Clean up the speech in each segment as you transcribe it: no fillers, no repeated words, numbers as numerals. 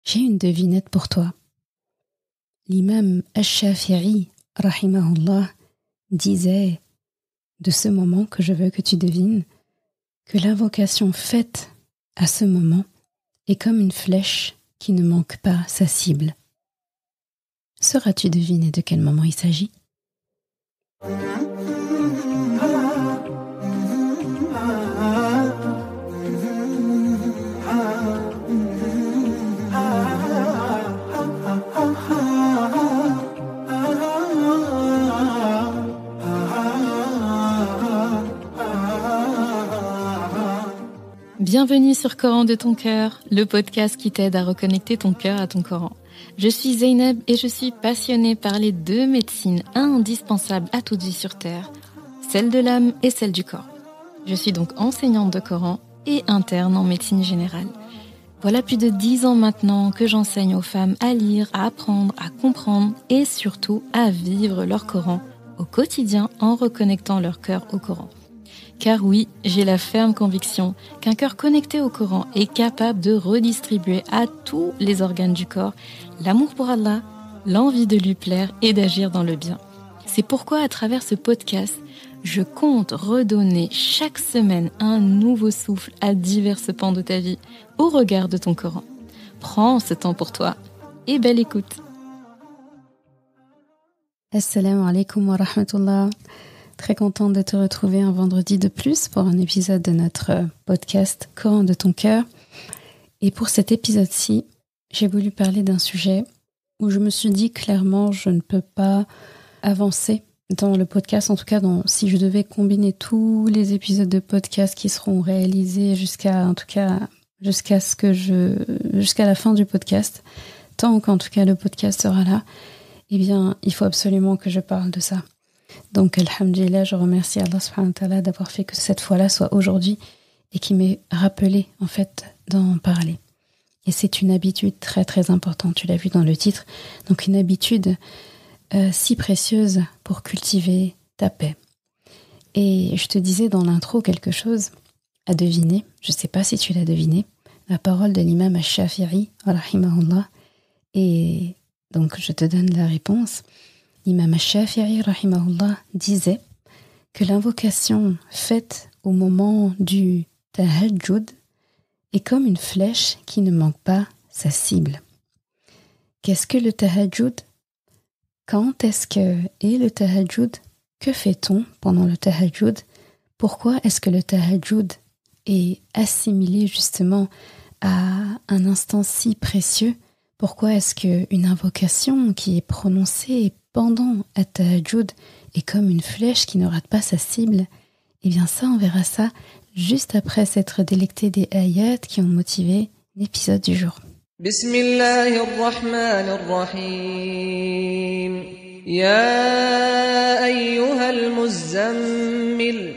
J'ai une devinette pour toi. L'imam Ash-Shafi'i, rahimahullah, disait de ce moment que je veux que tu devines que l'invocation faite à ce moment est comme une flèche qui ne manque pas sa cible. Sauras-tu deviner de quel moment il s'agit ? Bienvenue sur Coran de ton cœur, le podcast qui t'aide à reconnecter ton cœur à ton Coran. Je suis Zeynep et je suis passionnée par les deux médecines indispensables à toute vie sur Terre, celle de l'âme et celle du corps. Je suis donc enseignante de Coran et interne en médecine générale. Voilà plus de 10 ans maintenant que j'enseigne aux femmes à lire, à apprendre, à comprendre et surtout à vivre leur Coran au quotidien en reconnectant leur cœur au Coran. Car oui, j'ai la ferme conviction qu'un cœur connecté au Coran est capable de redistribuer à tous les organes du corps l'amour pour Allah, l'envie de lui plaire et d'agir dans le bien. C'est pourquoi à travers ce podcast, je compte redonner chaque semaine un nouveau souffle à divers pans de ta vie au regard de ton Coran. Prends ce temps pour toi et belle écoute. Assalamu alaikum wa rahmatullah. Très contente de te retrouver un vendredi de plus pour un épisode de notre podcast Coran de ton cœur. Et pour cet épisode-ci, j'ai voulu parler d'un sujet où je me suis dit clairement je ne peux pas avancer dans le podcast, en tout cas si je devais combiner tous les épisodes de podcast qui seront réalisés jusqu'à la fin du podcast, tant qu'en tout cas le podcast sera là, eh bien il faut absolument que je parle de ça. Donc, alhamdulillah, je remercie Allah subhanahu wa ta'ala d'avoir fait que cette fois-là soit aujourd'hui et qui m'ait rappelé, en fait, d'en parler. Et c'est une habitude très, très importante, tu l'as vu dans le titre. Donc, une habitude si précieuse pour cultiver ta paix. Et je te disais dans l'intro quelque chose à deviner. Je ne sais pas si tu l'as deviné. La parole de l'imam Ash-Shafi'i, rahimahullah. Et donc, je te donne la réponse. L'imam Ash-Shafi'i, rahimahullah, disait que l'invocation faite au moment du tahajjud est comme une flèche qui ne manque pas sa cible. Qu'est-ce que le tahajjud ? Quand est-ce que est le tahajjud ? Que fait-on pendant le tahajjud ? Pourquoi est-ce que le tahajjud est assimilé justement à un instant si précieux ? Pourquoi est-ce qu'une invocation qui est prononcée pendant at-tahajjud est comme une flèche qui ne rate pas sa cible ? Eh bien ça, on verra ça juste après s'être délecté des ayats qui ont motivé l'épisode du jour. Bismillahirrahmanirrahim. Ya ayyuhal muzammil,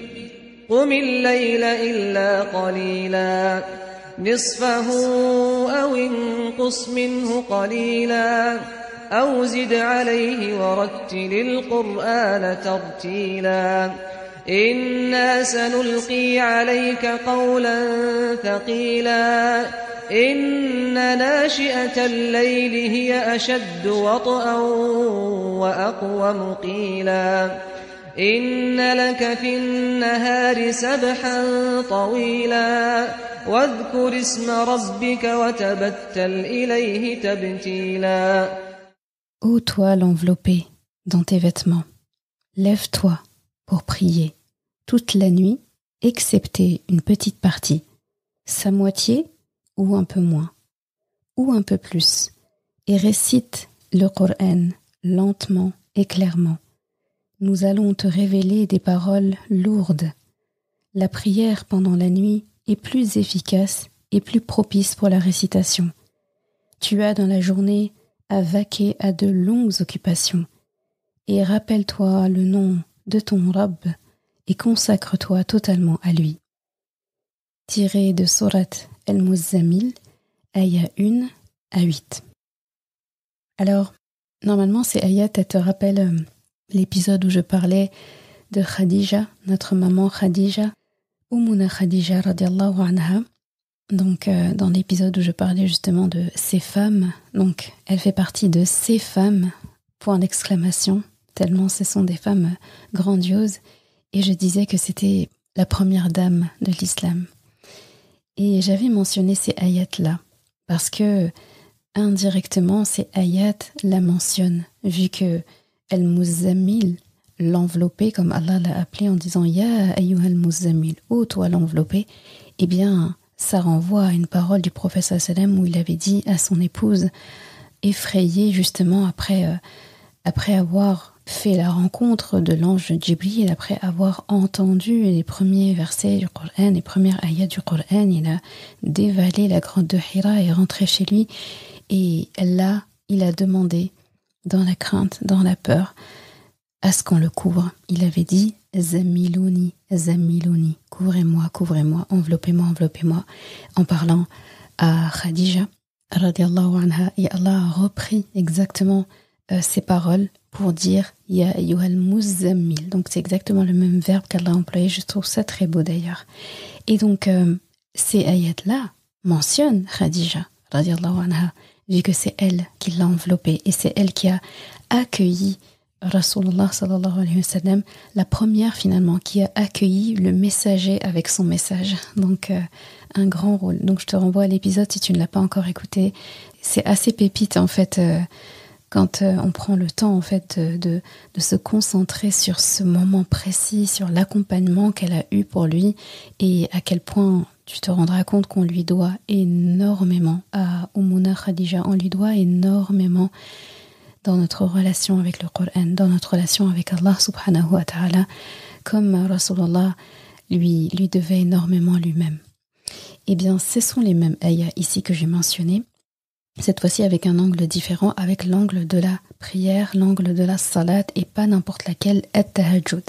qumil layla illa qalila, nisfahu aw inqus minhu qalila. أو زد عليه ورتل القرآن ترتيلا إنا سنلقي عليك قولا ثقيلا إن ناشئة الليل هي أشد وطئا وأقوم قيلا إن لك في النهار سبحا طويلا واذكر اسم ربك وتبتل إليه تبتيلا. Ô toi l'enveloppé dans tes vêtements, lève-toi pour prier toute la nuit, excepté une petite partie, sa moitié ou un peu moins, ou un peu plus, et récite le Coran lentement et clairement. Nous allons te révéler des paroles lourdes. La prière pendant la nuit est plus efficace et plus propice pour la récitation. Tu as dans la journée à vaquer à de longues occupations, et rappelle-toi le nom de ton Rabb et consacre-toi totalement à lui. Tiré de Surat Al-Muzammil, ayat 1 à 8. Alors, normalement ces ayats te rappellent l'épisode où je parlais de Khadija, notre maman Khadija, Ummuna Khadija radiallahu anha, Donc, dans l'épisode où je parlais justement de ces femmes, donc elle fait partie de ces femmes, point d'exclamation, tellement ce sont des femmes grandioses. Et je disais que c'était la première dame de l'islam. Et j'avais mentionné ces ayats-là, parce que indirectement, ces ayats la mentionnent, vu que Al-Muzammil, l'enveloppé, comme Allah l'a appelé en disant Ya ayyuhal muzammil, ô toi l'enveloppé, eh bien, ça renvoie à une parole du prophète sallam où il avait dit à son épouse, effrayée justement après avoir fait la rencontre de l'ange Jibril, après avoir entendu les premiers versets du Coran, les premières ayats du Coran, il a dévalé la grotte de Hira et rentré chez lui. Et là, il a demandé, dans la crainte, dans la peur, à ce qu'on le couvre. Il avait dit Zammilouni, Zammilouni, couvrez-moi, couvrez-moi, enveloppez-moi, enveloppez-moi, en parlant à Khadija, radiallahu anha, et Allah a repris exactement ces paroles pour dire Ya ayyuhal muzammil. Donc c'est exactement le même verbe qu'Allah a employé, je trouve ça très beau d'ailleurs. Et donc ces ayats-là mentionnent Khadija, radiallahu anha, vu que c'est elle qui l'a enveloppée et c'est elle qui a accueilli Rasulullah sallallahu alayhi wa sallam, la première finalement qui a accueilli le messager avec son message. Donc un grand rôle. Donc je te renvoie à l'épisode si tu ne l'as pas encore écouté. C'est assez pépite en fait quand on prend le temps en fait de se concentrer sur ce moment précis, sur l'accompagnement qu'elle a eu pour lui et à quel point tu te rendras compte qu'on lui doit énormément à Ummuna Khadija, on lui doit énormément dans notre relation avec le Coran, dans notre relation avec Allah subhanahu wa ta'ala, comme Rasulullah lui devait énormément lui-même. Eh bien, ce sont les mêmes ayats ici que j'ai mentionnés, cette fois-ci avec un angle différent, avec l'angle de la prière, l'angle de la salat et pas n'importe laquelle, at-tahajjud.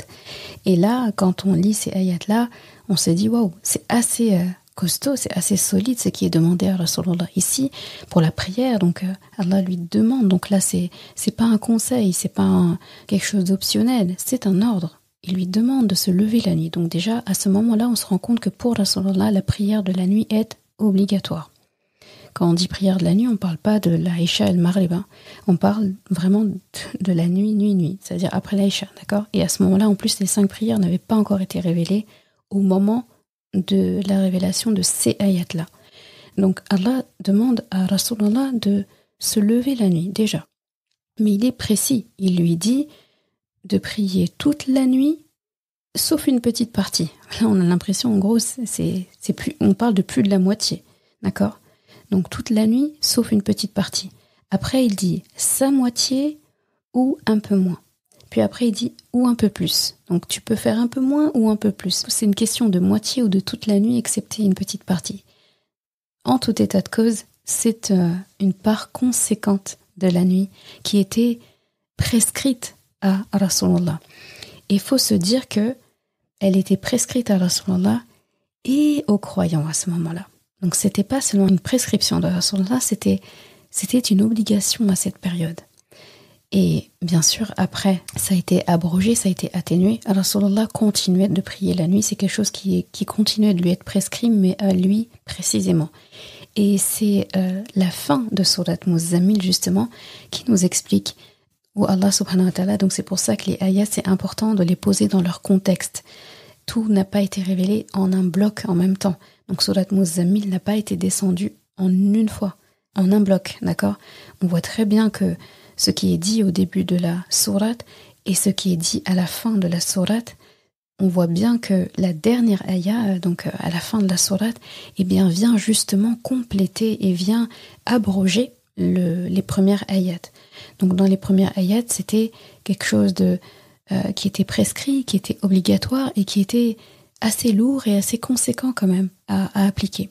Et là, quand on lit ces ayats-là, on se dit, waouh, c'est assez costaud, c'est assez solide ce qui est demandé à Rasulullah ici pour la prière. Donc Allah lui demande. Donc là, c'est pas un conseil, c'est pas quelque chose d'optionnel, c'est un ordre. Il lui demande de se lever la nuit. Donc déjà, à ce moment-là, on se rend compte que pour Rasulullah, la prière de la nuit est obligatoire. Quand on dit prière de la nuit, on ne parle pas de l'Aïcha et le Maghrib. On parle vraiment de la nuit, c'est-à-dire après l'Aïcha, d'accord ? Et à ce moment-là, en plus, les 5 prières n'avaient pas encore été révélées au moment de la révélation de ces ayats-là. Donc Allah demande à Rasulullah de se lever la nuit, déjà. Mais il est précis. Il lui dit de prier toute la nuit, sauf une petite partie. Là, on a l'impression, en gros, on parle de plus de la moitié, d'accord ? Donc toute la nuit, sauf une petite partie. Après, il dit sa moitié ou un peu moins. Puis après, il dit ou un peu plus. Donc tu peux faire un peu moins ou un peu plus. C'est une question de moitié ou de toute la nuit, excepté une petite partie. En tout état de cause, c'est une part conséquente de la nuit qui était prescrite à Rasulullah. Et il faut se dire que elle était prescrite à Rasulullah et aux croyants à ce moment-là. Donc c'était pas seulement une prescription de Rasulullah, c'était une obligation à cette période. Et bien sûr, après, ça a été abrogé, ça a été atténué. Rasulullah continuait de prier la nuit, c'est quelque chose qui continuait de lui être prescrit, mais à lui précisément. Et c'est la fin de Surat Muzammil, justement, qui nous explique où Allah subhanahu wa ta'ala, donc c'est pour ça que les ayats, c'est important de les poser dans leur contexte. Tout n'a pas été révélé en un bloc en même temps. Donc Surat Muzammil n'a pas été descendu en une fois, en un bloc, d'accord ? On voit très bien que ce qui est dit au début de la sourate et ce qui est dit à la fin de la sourate, on voit bien que la dernière ayah, donc à la fin de la sourate, eh bien vient justement compléter et vient abroger les premières ayats. Donc dans les premières ayats, c'était quelque chose qui était prescrit, qui était obligatoire et qui était assez lourd et assez conséquent quand même à appliquer.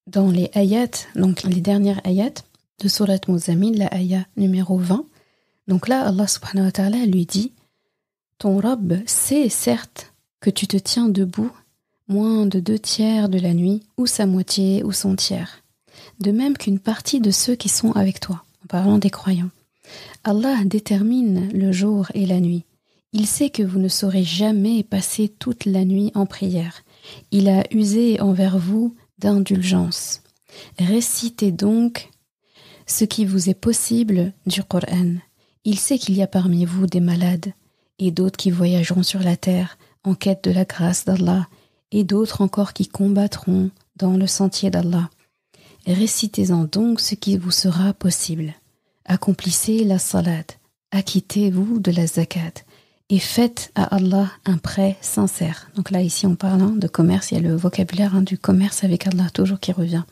Dans les ayats, donc les dernières ayats de Surat Muzammil, la ayah numéro 20, donc là Allah subhanahu wa ta'ala lui dit « Ton Rabb sait certes que tu te tiens debout moins de 2/3 de la nuit, ou sa moitié, ou son tiers, de même qu'une partie de ceux qui sont avec toi, en parlant des croyants. Allah détermine le jour et la nuit. Il sait que vous ne saurez jamais passer toute la nuit en prière. Il a usé envers vous d'indulgence. Récitez donc ce qui vous est possible du Coran. Il sait qu'il y a parmi vous des malades et d'autres qui voyageront sur la terre en quête de la grâce d'Allah et d'autres encore qui combattront dans le sentier d'Allah. Récitez-en donc ce qui vous sera possible. Accomplissez la salat, acquittez-vous de la zakat et faites à Allah un prêt sincère. Donc là, ici, en parlant de commerce, il y a le vocabulaire du commerce avec Allah toujours qui revient.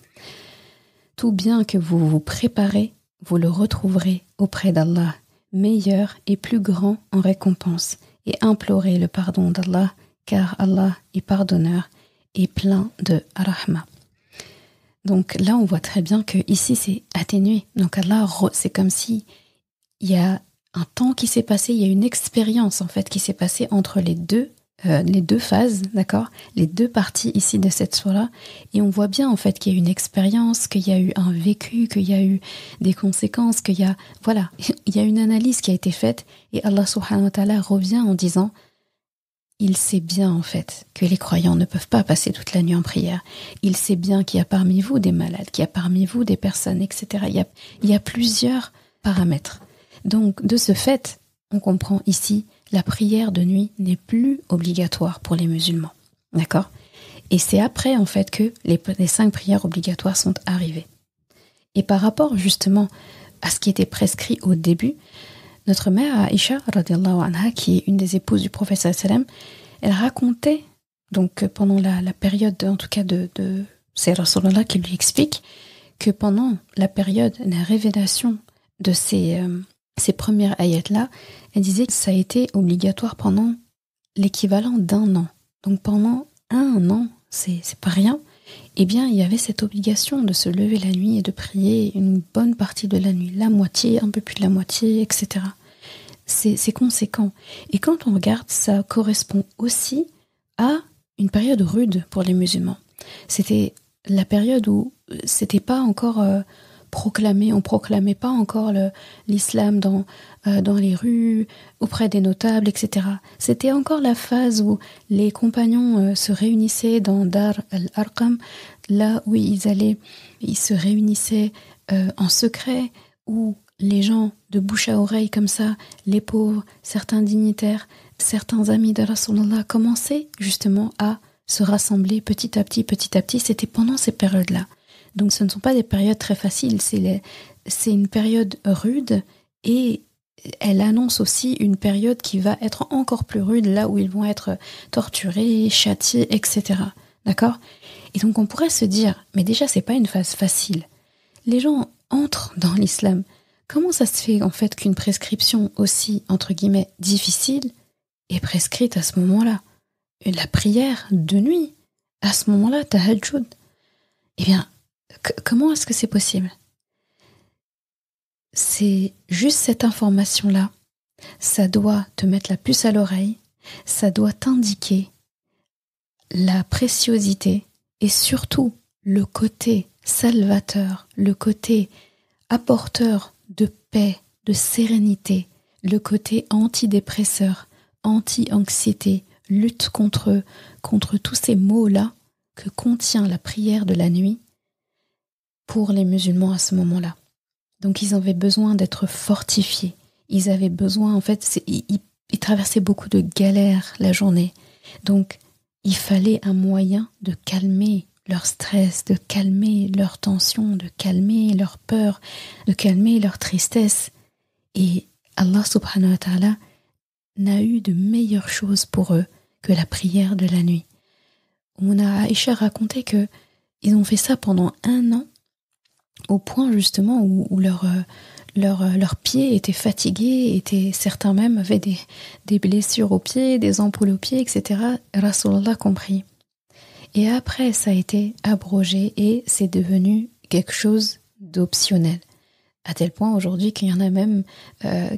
Tout bien que vous vous préparez, vous le retrouverez auprès d'Allah, meilleur et plus grand en récompense, et implorez le pardon d'Allah, car Allah est pardonneur et plein de rahma. Donc là, on voit très bien que ici c'est atténué. Donc Allah, c'est comme si il y a un temps qui s'est passé, il y a une expérience en fait qui s'est passée entre les deux phases, d'accord, les deux parties ici de cette sourate, et on voit bien en fait qu'il y a une expérience, qu'il y a eu un vécu, qu'il y a eu des conséquences, il y a une analyse qui a été faite, et Allah subhanahu wa ta'ala revient en disant, il sait bien en fait que les croyants ne peuvent pas passer toute la nuit en prière, il sait bien qu'il y a parmi vous des malades, qu'il y a parmi vous des personnes, etc. Il y a plusieurs paramètres. Donc de ce fait, on comprend ici, la prière de nuit n'est plus obligatoire pour les musulmans. D'accord ? Et c'est après, en fait, que les 5 prières obligatoires sont arrivées. Et par rapport, justement, à ce qui était prescrit au début, notre mère Aïcha, radiallahu anha, qui est une des épouses du prophète sallallahu alayhi wa sallam, elle racontait, donc pendant la période, en tout cas, c'est Rasulullah qui lui explique, que pendant la période de la révélation de ces premières ayats-là, elle disait que ça a été obligatoire pendant l'équivalent d'1 an. Donc pendant 1 an, c'est pas rien, eh bien il y avait cette obligation de se lever la nuit et de prier une bonne partie de la nuit, la moitié, un peu plus de la moitié, etc. C'est conséquent. Et quand on regarde, ça correspond aussi à une période rude pour les musulmans. C'était la période où c'était pas encore... on proclamait pas encore l'islam dans les rues, auprès des notables, etc. C'était encore la phase où les compagnons se réunissaient dans Dar al-Arqam, là où ils se réunissaient en secret, où les gens de bouche à oreille comme ça, les pauvres, certains dignitaires, certains amis de Rasulullah commençaient justement à se rassembler petit à petit, c'était pendant ces périodes-là. Donc ce ne sont pas des périodes très faciles, c'est une période rude et elle annonce aussi une période qui va être encore plus rude, là où ils vont être torturés, châtiés, etc. D'accord ? Et donc on pourrait se dire, mais déjà c'est pas une phase facile. Les gens entrent dans l'islam. Comment ça se fait en fait qu'une prescription aussi, entre guillemets, difficile est prescrite à ce moment-là ? La prière de nuit, à ce moment-là, tahajjud. Eh bien, comment est-ce que c'est possible ? C'est juste cette information-là. Ça doit te mettre la puce à l'oreille. Ça doit t'indiquer la préciosité et surtout le côté salvateur, le côté apporteur de paix, de sérénité, le côté antidépresseur, anti-anxiété, lutte contre tous ces maux-là que contient la prière de la nuit pour les musulmans à ce moment-là. Donc ils avaient besoin d'être fortifiés. Ils avaient besoin, en fait, ils traversaient beaucoup de galères la journée. Donc il fallait un moyen de calmer leur stress, de calmer leur tension, de calmer leur peur, de calmer leur tristesse. Et Allah subhanahu wa ta'ala n'a eu de meilleure chose pour eux que la prière de la nuit. Mouna Aïcha racontait que ils ont fait ça pendant 1 an, au point justement où leurs pieds étaient fatigués, certains même avaient des blessures aux pieds, des ampoules aux pieds, etc. Rasulullah compris. Et après, ça a été abrogé et c'est devenu quelque chose d'optionnel. À tel point aujourd'hui qu'il y en a même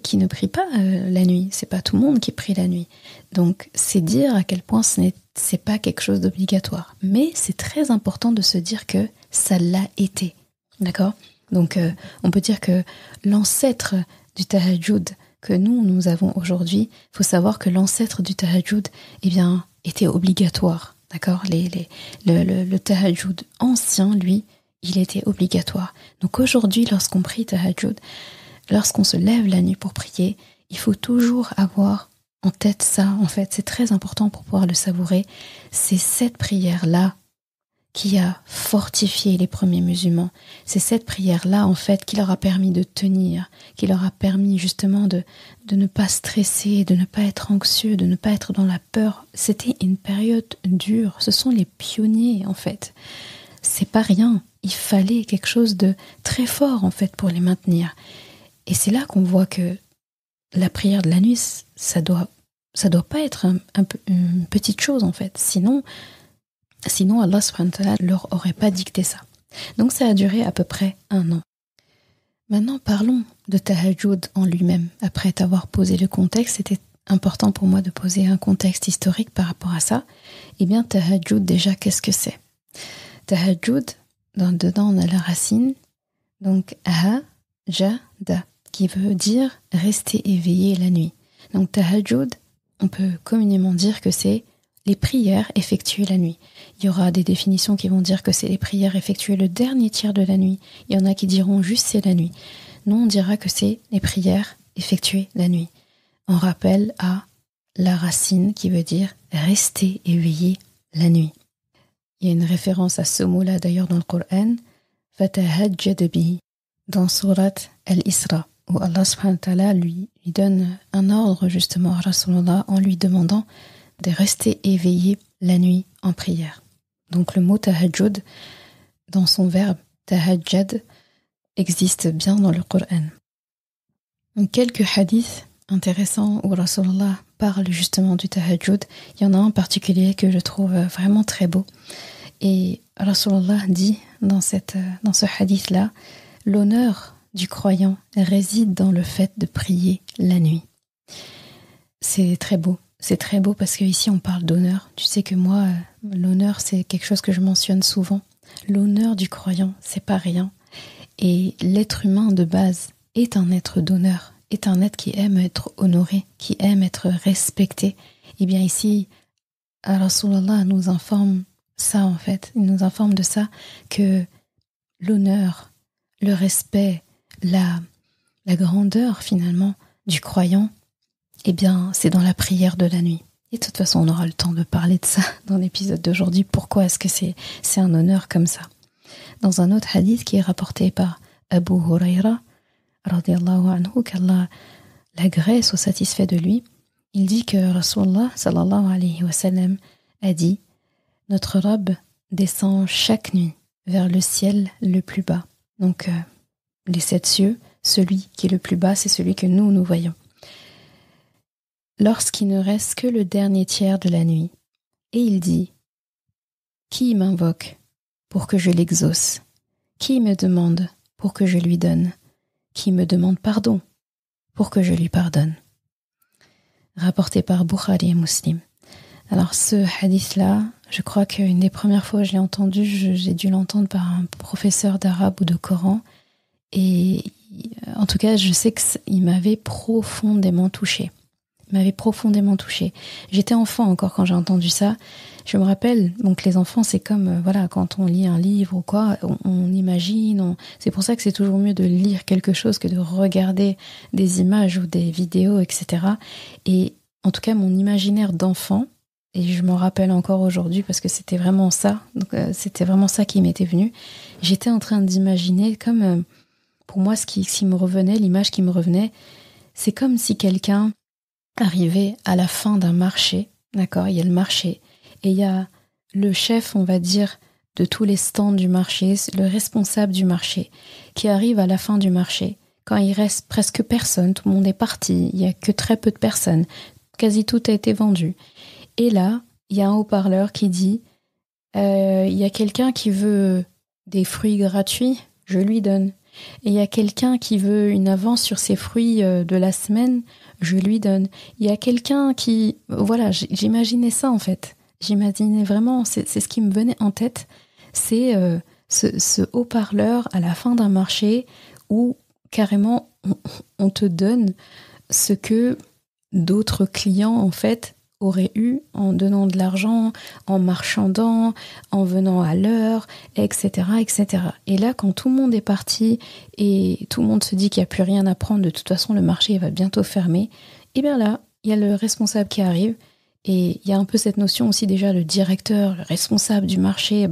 qui ne prient pas la nuit. C'est pas tout le monde qui prie la nuit. Donc c'est dire à quel point c'est pas quelque chose d'obligatoire. Mais c'est très important de se dire que ça l'a été. D'accord ? Donc on peut dire que l'ancêtre du tahajjud que nous avons aujourd'hui, il faut savoir que l'ancêtre du tahajjud, eh bien, était obligatoire. D'accord, le tahajjud ancien, lui, il était obligatoire. Donc aujourd'hui, lorsqu'on prie tahajjud, lorsqu'on se lève la nuit pour prier, il faut toujours avoir en tête ça. En fait, c'est très important pour pouvoir le savourer. C'est cette prière-là qui a fortifié les premiers musulmans. C'est cette prière-là, en fait, qui leur a permis de tenir, qui leur a permis justement de ne pas stresser, de ne pas être anxieux, de ne pas être dans la peur. C'était une période dure. Ce sont les pionniers, en fait. C'est pas rien. Il fallait quelque chose de très fort, en fait, pour les maintenir. Et c'est là qu'on voit que la prière de la nuit, ça doit pas être une petite chose, en fait. Sinon, Allah subhanahu wa ta'ala leur aurait pas dicté ça. Donc ça a duré à peu près 1 an. Maintenant, parlons de tahajjud en lui-même. Après t'avoir posé le contexte, c'était important pour moi de poser un contexte historique par rapport à ça. Eh bien, tahajjud, déjà, qu'est-ce que c'est? Tahajjud, dedans on a la racine, donc ha-ja-da, qui veut dire rester éveillé la nuit. Donc tahajjud, on peut communément dire que c'est les prières effectuées la nuit. Il y aura des définitions qui vont dire que c'est les prières effectuées le dernier tiers de la nuit. Il y en a qui diront juste c'est la nuit. Nous, on dira que c'est les prières effectuées la nuit. On rappelle à la racine qui veut dire rester éveillé la nuit. Il y a une référence à ce mot-là d'ailleurs dans le Coran, fatahajjad bihi, dans Surat Al-Isra, où Allah subhanahu wa ta'ala lui donne un ordre justement à Rasulullah en lui demandant de rester éveillé la nuit en prière. Donc le mot tahajjud, dans son verbe tahajjad, existe bien dans le Coran. Donc, quelques hadiths intéressants où Rasulullah parle justement du tahajjud. Il y en a un en particulier que je trouve vraiment très beau. Et Rasulullah dit dans ce hadith-là, l'honneur du croyant réside dans le fait de prier la nuit. C'est très beau. C'est très beau parce qu'ici on parle d'honneur. Tu sais que moi, l'honneur c'est quelque chose que je mentionne souvent. L'honneur du croyant, c'est pas rien. Et l'être humain de base est un être d'honneur, est un être qui aime être honoré, qui aime être respecté. Et bien ici, Rasulullah nous informe ça en fait. Il nous informe de ça, que l'honneur, le respect, la grandeur finalement du croyant, eh bien, c'est dans la prière de la nuit. Et de toute façon, on aura le temps de parler de ça dans l'épisode d'aujourd'hui. Pourquoi est-ce que c'est un honneur comme ça? Dans un autre hadith qui est rapporté par Abu Huraira, radiyallahu anhu, qu'Allah l'agrée soit satisfait de lui, il dit que Rasulullah sallallahu alayhi wa sallam a dit: notre Rabb descend chaque nuit vers le ciel le plus bas. Donc, les 7 cieux, celui qui est le plus bas, c'est celui que nous voyons. Lorsqu'il ne reste que le dernier tiers de la nuit, et il dit: qui m'invoque pour que je l'exauce? Qui me demande pour que je lui donne? Qui me demande pardon pour que je lui pardonne? Rapporté par Bukhari et Muslim. Alors ce hadith-là, je crois qu'une des premières fois que je l'ai entendu, j'ai dû l'entendre par un professeur d'arabe ou de Coran, et en tout cas je sais qu'il m'avait profondément touchée. J'étais enfant encore quand j'ai entendu ça. Je me rappelle, donc les enfants, c'est comme, voilà, quand on lit un livre ou quoi, on imagine, c'est pour ça que c'est toujours mieux de lire quelque chose que de regarder des images ou des vidéos, etc. Et en tout cas, mon imaginaire d'enfant, et je m'en rappelle encore aujourd'hui parce que c'était vraiment ça, donc c'était vraiment ça qui m'était venu. J'étais en train d'imaginer comme, pour moi, ce qui me revenait, l'image qui me revenait, c'est comme si quelqu'un arrivé à la fin d'un marché, d'accord, il y a le marché, et il y a le chef, on va dire, de tous les stands du marché, le responsable du marché, qui arrive à la fin du marché, quand il reste presque personne, tout le monde est parti, il n'y a que très peu de personnes, quasi tout a été vendu. Et là, il y a un haut-parleur qui dit il y a quelqu'un qui veut des fruits gratuits, je lui donne. Et il y a quelqu'un qui veut une avance sur ses fruits de la semaine, je lui donne. Il y a quelqu'un qui... Voilà, j'imaginais ça en fait. J'imaginais vraiment, c'est ce qui me venait en tête, c'est ce haut-parleur à la fin d'un marché où carrément on te donne ce que d'autres clients en fait aurait eu en donnant de l'argent, en marchandant, en venant à l'heure, etc., etc. Et là, quand tout le monde est parti et tout le monde se dit qu'il n'y a plus rien à prendre, de toute façon, le marché va bientôt fermer, et bien là, il y a le responsable qui arrive et il y a un peu cette notion aussi déjà, le directeur, le responsable du marché,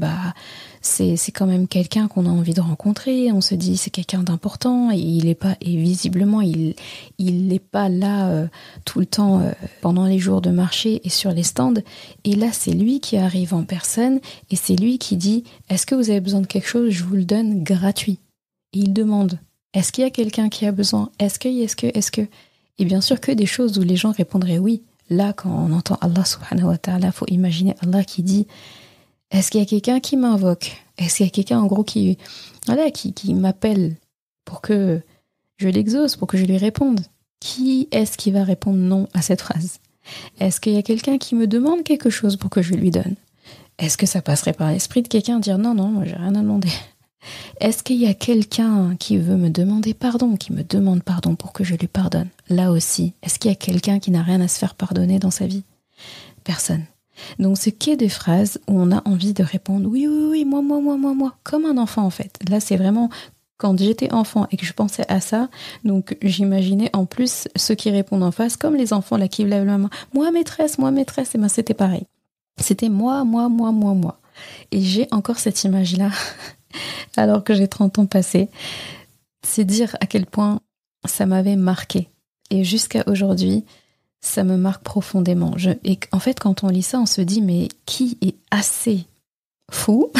c'est quand même quelqu'un qu'on a envie de rencontrer. On se dit c'est quelqu'un d'important et visiblement il n'est pas là tout le temps pendant les jours de marché et sur les stands. Et là c'est lui qui arrive en personne et c'est lui qui dit est-ce que vous avez besoin de quelque chose, je vous le donne gratuit. Et il demande est-ce qu'il y a quelqu'un qui a besoin, est-ce que et bien sûr que des choses où les gens répondraient oui. Là quand on entend Allah subhanahu wa ta'ala, faut imaginer Allah qui dit est-ce qu'il y a quelqu'un qui m'invoque? Est-ce qu'il y a quelqu'un, en gros, qui m'appelle pour que je l'exauce, pour que je lui réponde? Qui est-ce qui va répondre non à cette phrase? Est-ce qu'il y a quelqu'un qui me demande quelque chose pour que je lui donne? Est-ce que ça passerait par l'esprit de quelqu'un dire non, moi j'ai rien à demander? Est-ce qu'il y a quelqu'un qui veut me demander pardon, qui me demande pardon pour que je lui pardonne? Là aussi, est-ce qu'il y a quelqu'un qui n'a rien à se faire pardonner dans sa vie? Personne. Donc c'est que des phrases où on a envie de répondre oui, moi, comme un enfant en fait. Là c'est vraiment quand j'étais enfant et que je pensais à ça, donc j'imaginais en plus ceux qui répondent en face, comme les enfants là qui lèvent la main, moi maîtresse, et ben c'était pareil. C'était moi. Et j'ai encore cette image-là, alors que j'ai 30 ans passés. C'est dire à quel point ça m'avait marqué. Et jusqu'à aujourd'hui, ça me marque profondément. Et en fait, quand on lit ça, on se dit, mais qui est assez fou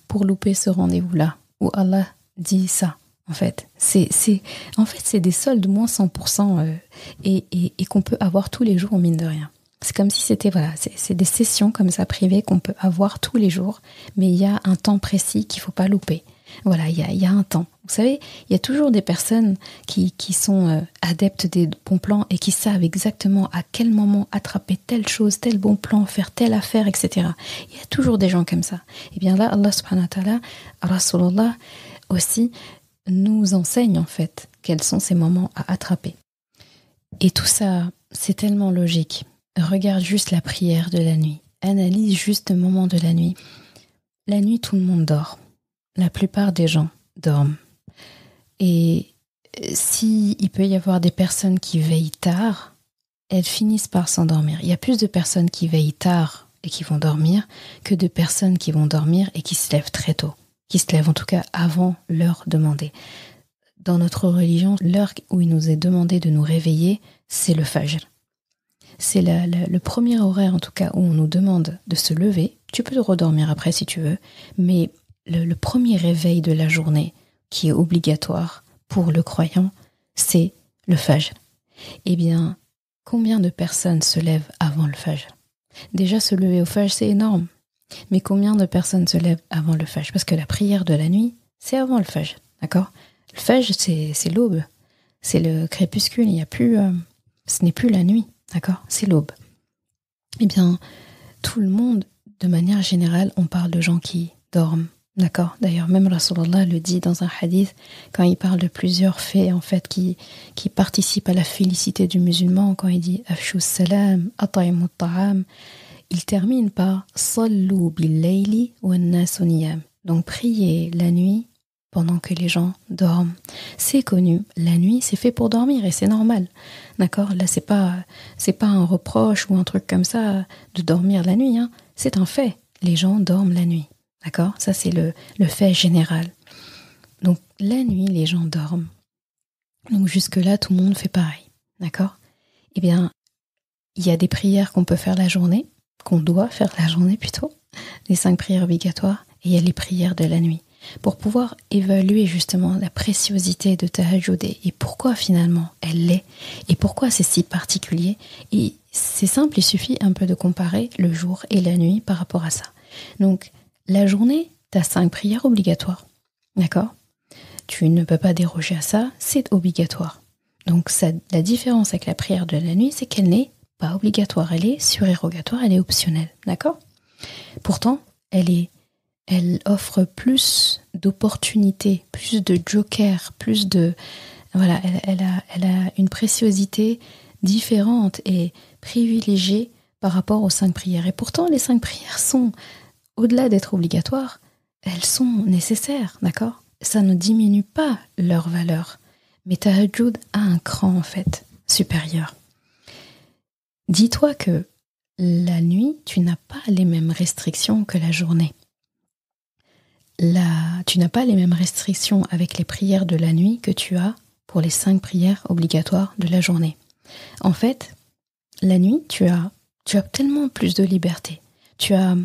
pour louper ce rendez-vous-là où Allah dit ça, en fait. C'est des soldes moins 100% et qu'on peut avoir tous les jours, mine de rien. C'est comme si c'était, c'est des sessions comme ça privées qu'on peut avoir tous les jours, mais il y a un temps précis qu'il ne faut pas louper. Voilà, il y a un temps. Vous savez, il y a toujours des personnes qui sont adeptes des bons plans et qui savent exactement à quel moment attraper telle chose, tel bon plan, faire telle affaire, etc. Il y a toujours des gens comme ça. Et bien là, Allah subhanahu wa ta'ala, Rasulullah aussi, nous enseigne en fait quels sont ces moments à attraper. Et tout ça, c'est tellement logique. Regarde juste la prière de la nuit. Analyse juste le moment de la nuit. La nuit, tout le monde dort. La plupart des gens dorment. Et s'il peut y avoir des personnes qui veillent tard, elles finissent par s'endormir. Il y a plus de personnes qui veillent tard et qui vont dormir que de personnes qui vont dormir et qui se lèvent très tôt. Qui se lèvent en tout cas avant l'heure demandée. Dans notre religion, l'heure où il nous est demandé de nous réveiller, c'est le fajr. C'est le premier horaire en tout cas où on nous demande de se lever. Tu peux te redormir après si tu veux, mais le premier réveil de la journée qui est obligatoire pour le croyant, c'est le fajr. Eh bien, combien de personnes se lèvent avant le fajr? Déjà, se lever au fajr, c'est énorme. Mais combien de personnes se lèvent avant le fajr? Parce que la prière de la nuit, c'est avant le fajr, d'accord? Le fajr, c'est l'aube. C'est le crépuscule, il y a plus, ce n'est plus la nuit, d'accord? C'est l'aube. Eh bien, tout le monde, de manière générale, on parle de gens qui dorment. D'accord. D'ailleurs, même Rasulullah le dit dans un hadith quand il parle de plusieurs faits en fait qui participent à la félicité du musulman. Quand il dit afshu salam, at'imu ta'am, il termine par sallu bil layli wan nasu niyam. Donc priez la nuit pendant que les gens dorment. C'est connu. La nuit, c'est fait pour dormir et c'est normal. D'accord. Là, c'est pas un reproche ou un truc comme ça de dormir la nuit. Hein. C'est un fait. Les gens dorment la nuit. D'accord? Ça, c'est le fait général. Donc, la nuit, les gens dorment. Donc, jusque-là, tout le monde fait pareil. D'accord? Eh bien, il y a des prières qu'on peut faire la journée, qu'on doit faire la journée plutôt, les 5 prières obligatoires, et il y a les prières de la nuit. Pour pouvoir évaluer justement la préciosité de Tahajjud et pourquoi finalement elle l'est, et pourquoi c'est si particulier. Et c'est simple, il suffit un peu de comparer le jour et la nuit par rapport à ça. Donc, la journée, tu as 5 prières obligatoires. D'accord? Tu ne peux pas déroger à ça, c'est obligatoire. Donc la différence avec la prière de la nuit, c'est qu'elle n'est pas obligatoire, elle est surérogatoire, elle est optionnelle. D'accord? Pourtant, elle offre plus d'opportunités, plus de jokers, plus de... Voilà, elle a une préciosité différente et privilégiée par rapport aux 5 prières. Et pourtant, les 5 prières sont, au-delà d'être obligatoires, elles sont nécessaires, d'accord ? Ça ne diminue pas leur valeur. Mais tahajjud a un cran, en fait, supérieur. Dis-toi que la nuit, tu n'as pas les mêmes restrictions que la journée. Tu n'as pas les mêmes restrictions avec les prières de la nuit que tu as pour les 5 prières obligatoires de la journée. En fait, la nuit, tu as tellement plus de liberté. Tu as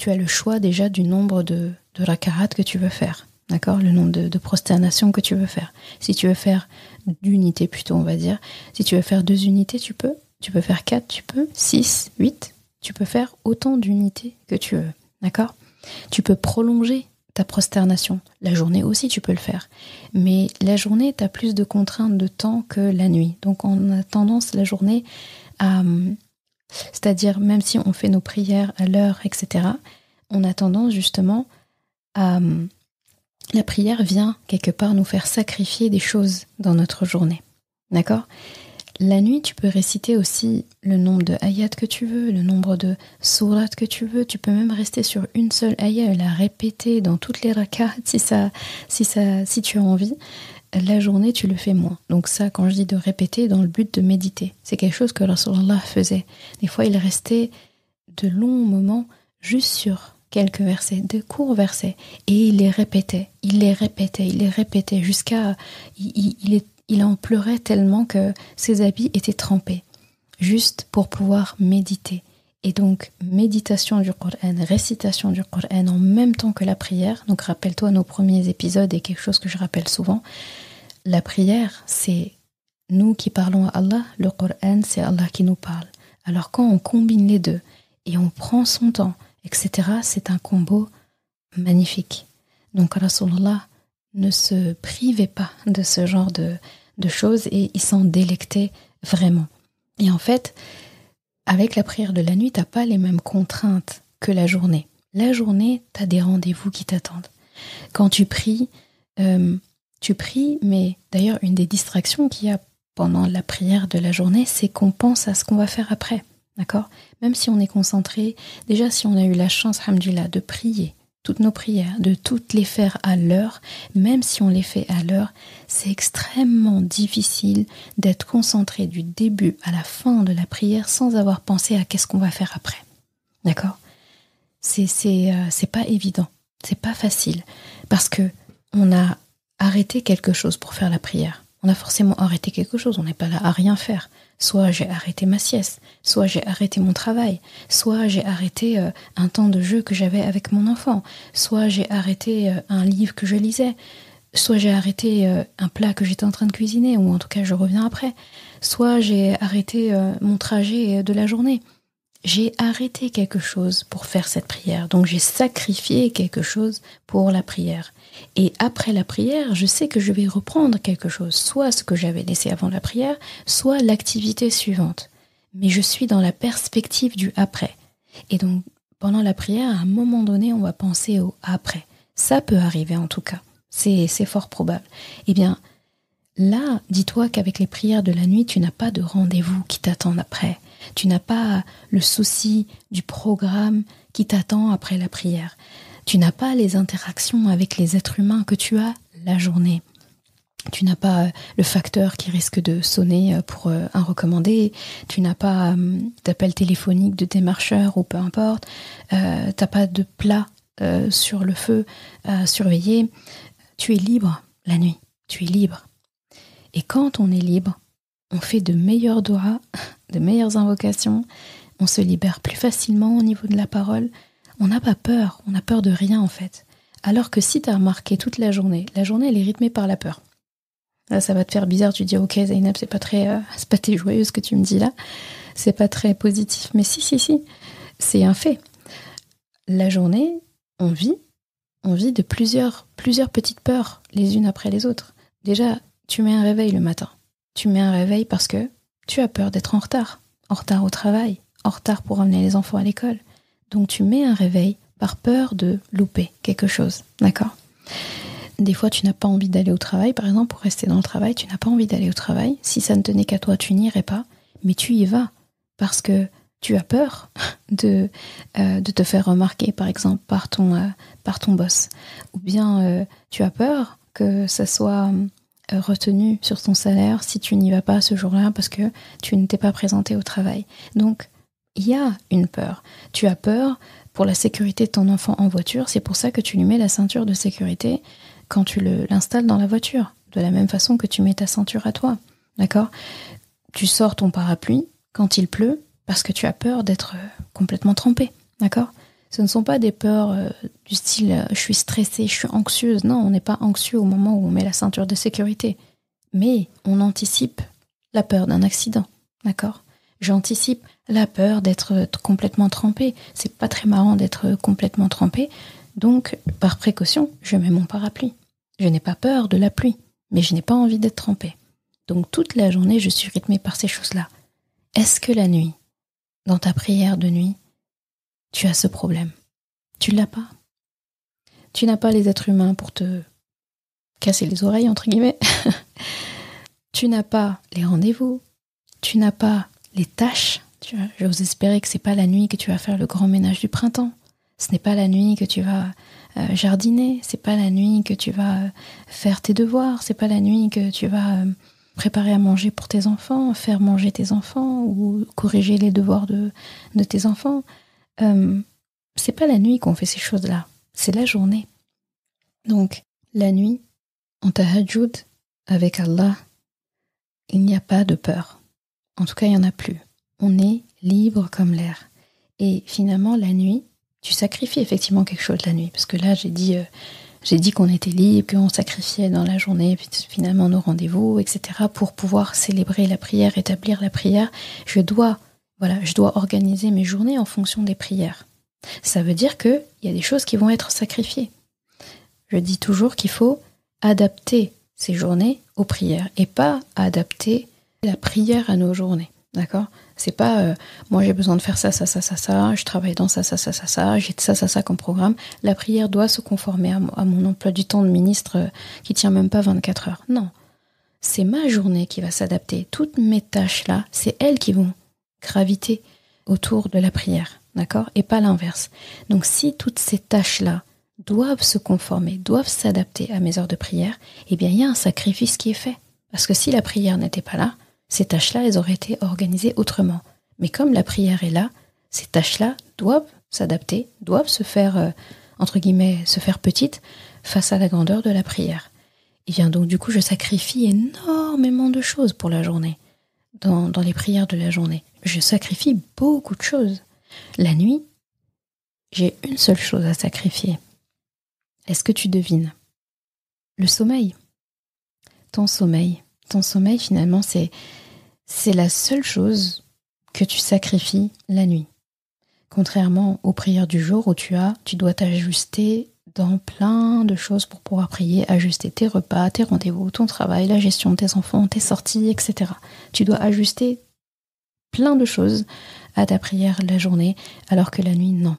le choix déjà du nombre de raka'at que tu veux faire, d'accord ? Le nombre de prosternations que tu veux faire. Si tu veux faire d'unités plutôt, on va dire. Si tu veux faire 2 unités, tu peux. Tu peux faire 4, tu peux. 6, 8, tu peux faire autant d'unités que tu veux, d'accord ? Tu peux prolonger ta prosternation. La journée aussi, tu peux le faire. Mais la journée, tu as plus de contraintes de temps que la nuit. Donc, on a tendance, la journée, à... C'est-à-dire, même si on fait nos prières à l'heure, etc., on a tendance, justement, à... La prière vient, quelque part, nous faire sacrifier des choses dans notre journée. D'accord ? La nuit, tu peux réciter aussi le nombre de ayats que tu veux, le nombre de sourates que tu veux. Tu peux même rester sur une seule ayat et la répéter dans toutes les rak'ahs si tu as envie. La journée, tu le fais moins. Donc ça, quand je dis de répéter, dans le but de méditer. C'est quelque chose que Rasulallah faisait. Des fois, il restait de longs moments juste sur quelques versets, de courts versets. Et il les répétait jusqu'à... Il en pleurait tellement que ses habits étaient trempés, juste pour pouvoir méditer. Et donc, méditation du Coran, récitation du Coran en même temps que la prière. Donc, rappelle-toi nos premiers épisodes et quelque chose que je rappelle souvent. La prière, c'est nous qui parlons à Allah. Le Coran, c'est Allah qui nous parle. Alors, quand on combine les deux et on prend son temps, etc., c'est un combo magnifique. Donc, Rasulullah ne se privait pas de ce genre de choses et il s'en délectait vraiment. Et en fait, avec la prière de la nuit, tu n'as pas les mêmes contraintes que la journée. La journée, tu as des rendez-vous qui t'attendent. Quand tu pries, mais d'ailleurs, une des distractions qu'il y a pendant la prière de la journée, c'est qu'on pense à ce qu'on va faire après. D'accord ? Même si on est concentré, déjà si on a eu la chance, alhamdoulilah, de prier, toutes nos prières, de toutes les faire à l'heure, même si on les fait à l'heure, c'est extrêmement difficile d'être concentré du début à la fin de la prière sans avoir pensé à qu'est-ce qu'on va faire après. D'accord ? C'est pas évident, c'est pas facile, parce que on a arrêté quelque chose pour faire la prière. On a forcément arrêté quelque chose, on n'est pas là à rien faire. Soit j'ai arrêté ma sieste, soit j'ai arrêté mon travail, soit j'ai arrêté un temps de jeu que j'avais avec mon enfant, soit j'ai arrêté un livre que je lisais, soit j'ai arrêté un plat que j'étais en train de cuisiner, ou en tout cas je reviens après, soit j'ai arrêté mon trajet de la journée. J'ai arrêté quelque chose pour faire cette prière, donc j'ai sacrifié quelque chose pour la prière. Et après la prière, je sais que je vais reprendre quelque chose, soit ce que j'avais laissé avant la prière, soit l'activité suivante. Mais je suis dans la perspective du après. Et donc, pendant la prière, à un moment donné, on va penser au après. Ça peut arriver en tout cas. C'est fort probable. Eh bien, là, dis-toi qu'avec les prières de la nuit, tu n'as pas de rendez-vous qui t'attendent après. Tu n'as pas le souci du programme qui t'attend après la prière. Tu n'as pas les interactions avec les êtres humains que tu as la journée. Tu n'as pas le facteur qui risque de sonner pour un recommandé. Tu n'as pas d'appel téléphonique de démarcheur ou peu importe. T'as pas de plat sur le feu à surveiller. Tu es libre la nuit. Tu es libre. Et quand on est libre, on fait de meilleurs doigts, de meilleures invocations. On se libère plus facilement au niveau de la parole. On n'a pas peur, on n'a peur de rien en fait. Alors que si tu as remarqué toute la journée elle est rythmée par la peur. Là, ça va te faire bizarre, tu te dis ok Zeynep, c'est pas très joyeux ce que tu me dis là, c'est pas très positif, mais si, c'est un fait. La journée, on vit de plusieurs petites peurs, les unes après les autres. Déjà, tu mets un réveil le matin. Tu mets un réveil parce que tu as peur d'être en retard au travail, en retard pour emmener les enfants à l'école. Donc tu mets un réveil par peur de louper quelque chose, d'accord ? Des fois tu n'as pas envie d'aller au travail, par exemple pour rester dans le travail, tu n'as pas envie d'aller au travail. Si ça ne tenait qu'à toi, tu n'irais pas. mais tu y vas parce que tu as peur de te faire remarquer, par exemple, par ton boss. Ou bien tu as peur que ça soit retenu sur ton salaire si tu n'y vas pas ce jour-là parce que tu ne t'es pas présenté au travail. Donc, il y a une peur. Tu as peur pour la sécurité de ton enfant en voiture. C'est pour ça que tu lui mets la ceinture de sécurité quand tu l'installes dans la voiture. De la même façon que tu mets ta ceinture à toi. D'accord ? Tu sors ton parapluie quand il pleut parce que tu as peur d'être complètement trempé, d'accord ? Ce ne sont pas des peurs du style je suis stressée, je suis anxieuse. Non, on n'est pas anxieux au moment où on met la ceinture de sécurité. Mais on anticipe la peur d'un accident, d'accord ? J'anticipe la peur d'être complètement trempé. C'est pas très marrant d'être complètement trempé. Donc, par précaution, je mets mon parapluie. Je n'ai pas peur de la pluie, mais je n'ai pas envie d'être trempé. Donc, toute la journée, je suis rythmée par ces choses-là. Est-ce que la nuit, dans ta prière de nuit, tu as ce problème? Tu l'as pas. Tu n'as pas les êtres humains pour te casser les oreilles, entre guillemets. Tu n'as pas les rendez-vous. Tu n'as pas les tâches. J'ose espérer que c'est pas la nuit que tu vas faire le grand ménage du printemps. Ce n'est pas la nuit que tu vas jardiner. C'est pas la nuit que tu vas faire tes devoirs. C'est pas la nuit que tu vas préparer à manger pour tes enfants, faire manger tes enfants ou corriger les devoirs de tes enfants. C'est pas la nuit qu'on fait ces choses-là, c'est la journée. Donc, la nuit, en tahajjud, avec Allah, il n'y a pas de peur. En tout cas, il n'y en a plus. On est libre comme l'air. Et finalement, la nuit, tu sacrifies effectivement quelque chose la nuit. Parce que là, j'ai dit qu'on était libre, qu'on sacrifiait dans la journée, puis finalement nos rendez-vous, etc. Pour pouvoir célébrer la prière, établir la prière, je dois organiser mes journées en fonction des prières. Ça veut dire qu'il y a des choses qui vont être sacrifiées. Je dis toujours qu'il faut adapter ces journées aux prières et pas adapter la prière à nos journées. D'accord ? C'est pas moi j'ai besoin de faire ça, je travaille dans ça, j'ai ça comme programme. La prière doit se conformer à mon emploi du temps de ministre qui tient même pas 24 heures. Non. C'est ma journée qui va s'adapter. Toutes mes tâches là, c'est elles qui vont graviter autour de la prière, d'accord ? Et pas l'inverse. Donc si toutes ces tâches-là doivent se conformer, doivent s'adapter à mes heures de prière, eh bien il y a un sacrifice qui est fait. Parce que si la prière n'était pas là, ces tâches-là, elles auraient été organisées autrement. Mais comme la prière est là, ces tâches-là doivent s'adapter, doivent se faire, entre guillemets, se faire petites face à la grandeur de la prière. Et bien donc du coup, je sacrifie énormément de choses pour la journée. Dans les prières de la journée. Je sacrifie beaucoup de choses. La nuit, j'ai une seule chose à sacrifier. Est-ce que tu devines ? Le sommeil. Ton sommeil, finalement, c'est la seule chose que tu sacrifies la nuit. Contrairement aux prières du jour où tu dois t'ajuster dans plein de choses pour pouvoir prier, ajuster tes repas, tes rendez-vous, ton travail, la gestion de tes enfants, tes sorties, etc. Tu dois ajuster plein de choses à ta prière la journée, alors que la nuit, non.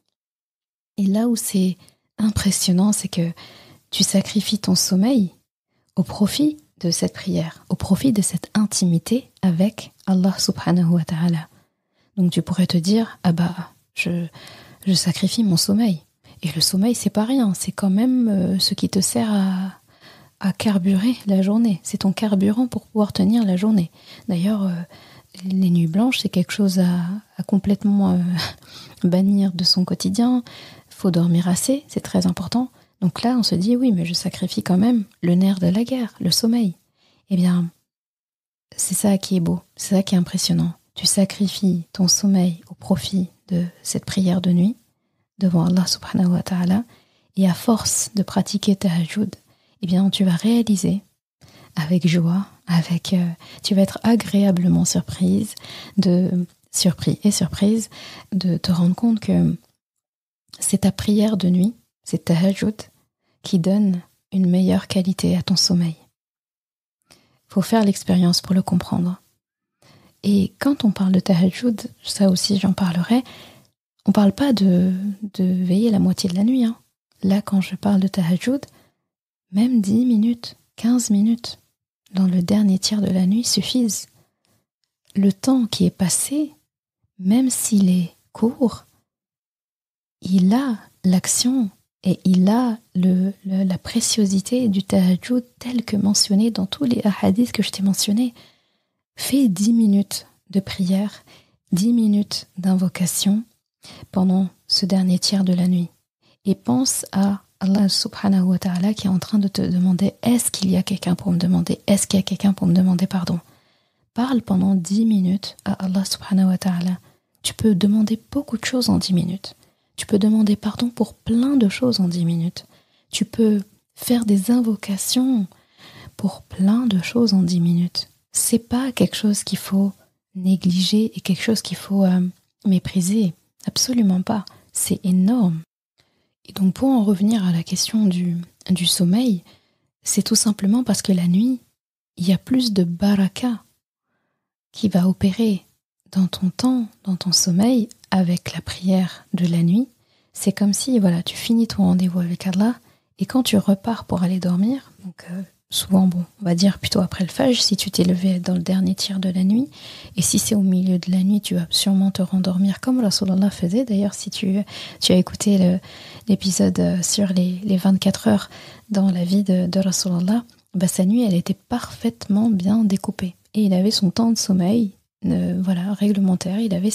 Et là où c'est impressionnant, c'est que tu sacrifies ton sommeil au profit de cette prière, au profit de cette intimité avec Allah subhanahu wa ta'ala. Donc tu pourrais te dire, je sacrifie mon sommeil. Et le sommeil, c'est pas rien, c'est quand même ce qui te sert à carburer la journée. C'est ton carburant pour pouvoir tenir la journée. D'ailleurs, les nuits blanches, c'est quelque chose à complètement bannir de son quotidien. Faut dormir assez, c'est très important. Donc là, on se dit, oui, mais je sacrifie quand même le nerf de la guerre, le sommeil. Eh bien, c'est ça qui est beau, c'est ça qui est impressionnant. Tu sacrifies ton sommeil au profit de cette prière de nuit devant Allah subhanahu wa ta'ala, et à force de pratiquer tahajjud, eh bien, tu vas réaliser avec joie, tu vas être agréablement surprise de te rendre compte que c'est ta prière de nuit, c'est tahajjud qui donne une meilleure qualité à ton sommeil. Il faut faire l'expérience pour le comprendre. Et quand on parle de tahajjud, ça aussi j'en parlerai, on parle pas de veiller la moitié de la nuit. Là, quand je parle de tahajjud, même 10 minutes, 15 minutes, dans le dernier tiers de la nuit suffisent. le temps qui est passé, même s'il est court, il a l'action et il a la préciosité du tahajjud tel que mentionné dans tous les hadiths que je t'ai mentionnés. Fais 10 minutes de prière, 10 minutes d'invocation pendant ce dernier tiers de la nuit. Et pense à Allah subhanahu wa ta'ala qui est en train de te demander est-ce qu'il y a quelqu'un pour me demander, est-ce qu'il y a quelqu'un pour me demander pardon. Parle pendant 10 minutes à Allah subhanahu wa ta'ala. Tu peux demander beaucoup de choses en 10 minutes. Tu peux demander pardon pour plein de choses en 10 minutes. Tu peux faire des invocations pour plein de choses en 10 minutes. C'est pas quelque chose qu'il faut négliger et quelque chose qu'il faut mépriser. Absolument pas. C'est énorme. Et donc pour en revenir à la question du sommeil, c'est tout simplement parce que la nuit, il y a plus de baraka qui va opérer dans ton temps, dans ton sommeil, avec la prière de la nuit. C'est comme si voilà, tu finis ton rendez-vous avec Allah et quand tu repars pour aller dormir, donc souvent, on va dire plutôt après le Fajr, si tu t'es levé dans le dernier tiers de la nuit, et si c'est au milieu de la nuit, tu vas sûrement te rendormir comme Rasulallah faisait. D'ailleurs, si tu as écouté l'épisode sur les 24 heures dans la vie de Rasulallah, sa nuit, elle était parfaitement bien découpée. Et il avait son temps de sommeil, réglementaire. Il avait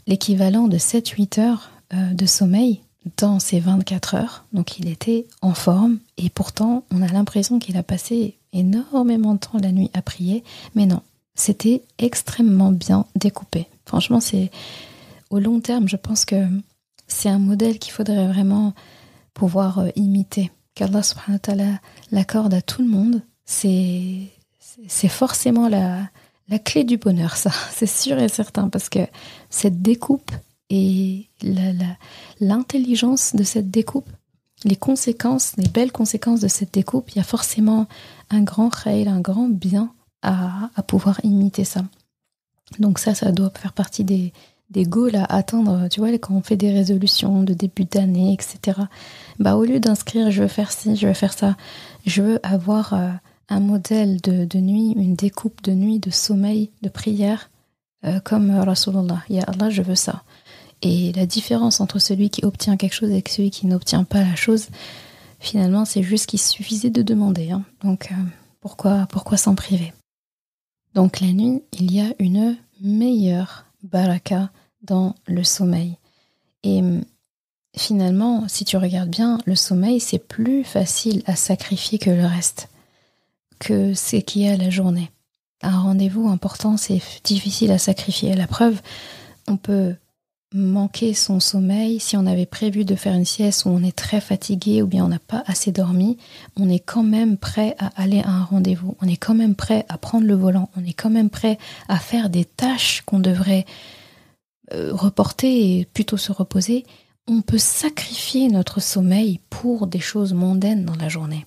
l'équivalent de 7-8 heures de sommeil dans ces 24 heures, donc il était en forme, et pourtant on a l'impression qu'il a passé énormément de temps la nuit à prier, mais non, c'était extrêmement bien découpé. Franchement, c'est au long terme, je pense que c'est un modèle qu'il faudrait vraiment pouvoir imiter, qu'Allah subhanahu wa ta'ala l'accorde à tout le monde. C'est forcément la clé du bonheur, ça, c'est sûr et certain, parce que cette découpe et l'intelligence de cette découpe, les belles conséquences de cette découpe, il y a forcément un grand khayr, un grand bien à pouvoir imiter ça. Donc ça doit faire partie des goals à atteindre, tu vois, quand on fait des résolutions de début d'année, etc. Au lieu d'inscrire je veux faire ci, je veux faire ça, je veux avoir un modèle de nuit, une découpe de nuit, de sommeil, de prière, comme Rasulullah. Ya Allah, je veux ça. Et la différence entre celui qui obtient quelque chose et celui qui n'obtient pas la chose, finalement, c'est juste qu'il suffisait de demander. Hein. Donc, pourquoi s'en priver? Donc, la nuit, il y a une meilleure baraka dans le sommeil. Et finalement, si tu regardes bien, le sommeil, c'est plus facile à sacrifier que le reste, que ce qu'il y a la journée. Un rendez-vous important, c'est difficile à sacrifier. La preuve, on peut manquer son sommeil si on avait prévu de faire une sieste où on est très fatigué ou bien on n'a pas assez dormi, on est quand même prêt à aller à un rendez-vous, on est quand même prêt à prendre le volant, on est quand même prêt à faire des tâches qu'on devrait reporter et plutôt se reposer. On peut sacrifier notre sommeil pour des choses mondaines dans la journée,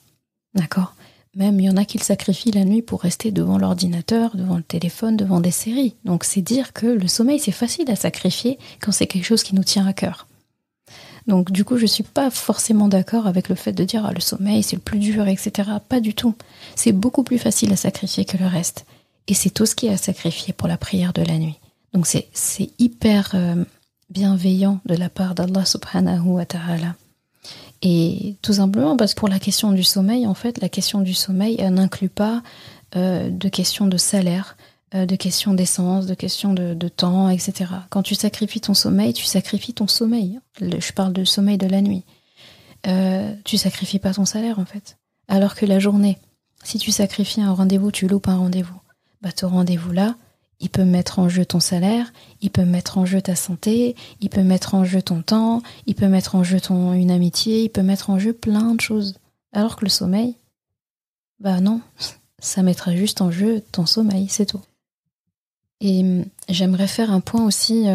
d'accord ? Même il y en a qui le sacrifient la nuit pour rester devant l'ordinateur, devant le téléphone, devant des séries. Donc c'est dire que le sommeil, c'est facile à sacrifier quand c'est quelque chose qui nous tient à cœur. Donc du coup, je suis pas forcément d'accord avec le fait de dire le sommeil, c'est le plus dur, etc. Pas du tout. C'est beaucoup plus facile à sacrifier que le reste. Et c'est tout ce qui est à sacrifier pour la prière de la nuit. Donc c'est hyper bienveillant de la part d'Allah subhanahu wa ta'ala. Et tout simplement parce que pour la question du sommeil, en fait, la question du sommeil, elle n'inclut pas de questions de salaire, de questions d'essence, de questions de temps, etc. Quand tu sacrifies ton sommeil, tu sacrifies ton sommeil. Je parle de sommeil de la nuit. Tu sacrifies pas ton salaire, en fait. Alors que la journée, si tu sacrifies un rendez-vous, tu loupes un rendez-vous. Ton rendez-vous-là, il peut mettre en jeu ton salaire, il peut mettre en jeu ta santé, il peut mettre en jeu ton temps, il peut mettre en jeu une amitié, il peut mettre en jeu plein de choses. Alors que le sommeil, non, ça mettra juste en jeu ton sommeil, c'est tout. Et j'aimerais faire un point aussi,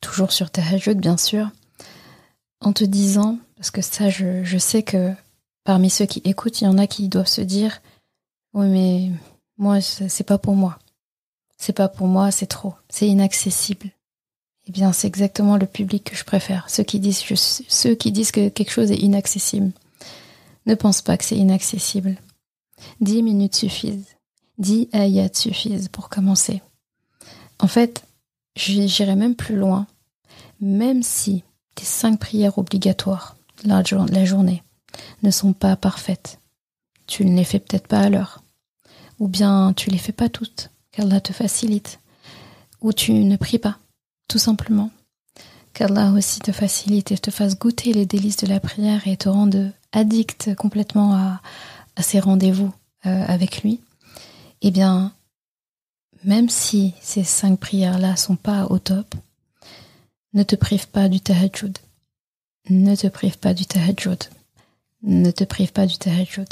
toujours sur tahajjud bien sûr, en te disant, parce que ça je sais que parmi ceux qui écoutent, il y en a qui doivent se dire « Oui mais moi c'est pas pour moi ». C'est pas pour moi, c'est trop, c'est inaccessible. Eh bien, c'est exactement le public que je préfère. Ceux qui disent que quelque chose est inaccessible. Ne pense pas que c'est inaccessible. 10 minutes suffisent. 10 ayats suffisent pour commencer. En fait, j'irai même plus loin. Même si tes 5 prières obligatoires la journée ne sont pas parfaites, tu ne les fais peut-être pas à l'heure, ou bien tu les fais pas toutes, qu'Allah te facilite, ou tu ne pries pas, tout simplement. Qu'Allah aussi te facilite et te fasse goûter les délices de la prière et te rende addict complètement à ces rendez-vous avec lui. Eh bien, même si ces 5 prières-là sont pas au top, ne te prive pas du tahajjud. Ne te prive pas du tahajjud. Ne te prive pas du tahajjud.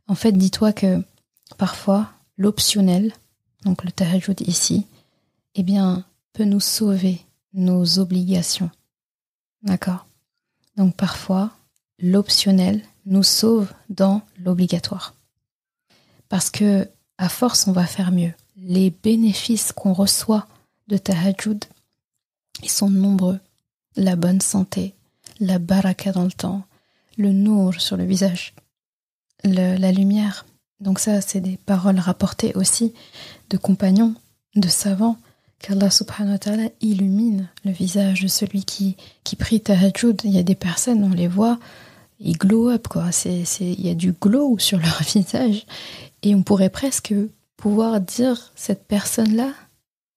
En fait, dis-toi que parfois, l'optionnel, donc le tahajjud ici, eh bien, peut nous sauver nos obligations. D'accord? Donc parfois, l'optionnel nous sauve dans l'obligatoire. Parce que, à force, on va faire mieux. Les bénéfices qu'on reçoit de tahajjud, ils sont nombreux. La bonne santé, la baraka dans le temps, le nour sur le visage, la lumière. Donc ça, c'est des paroles rapportées aussi de compagnons, de savants, qu'Allah subhanahu wa ta'ala illumine le visage de celui qui prie tahajjud. Il y a des personnes, on les voit, ils glow up, quoi. Il y a du glow sur leur visage. Et on pourrait presque pouvoir dire, cette personne-là,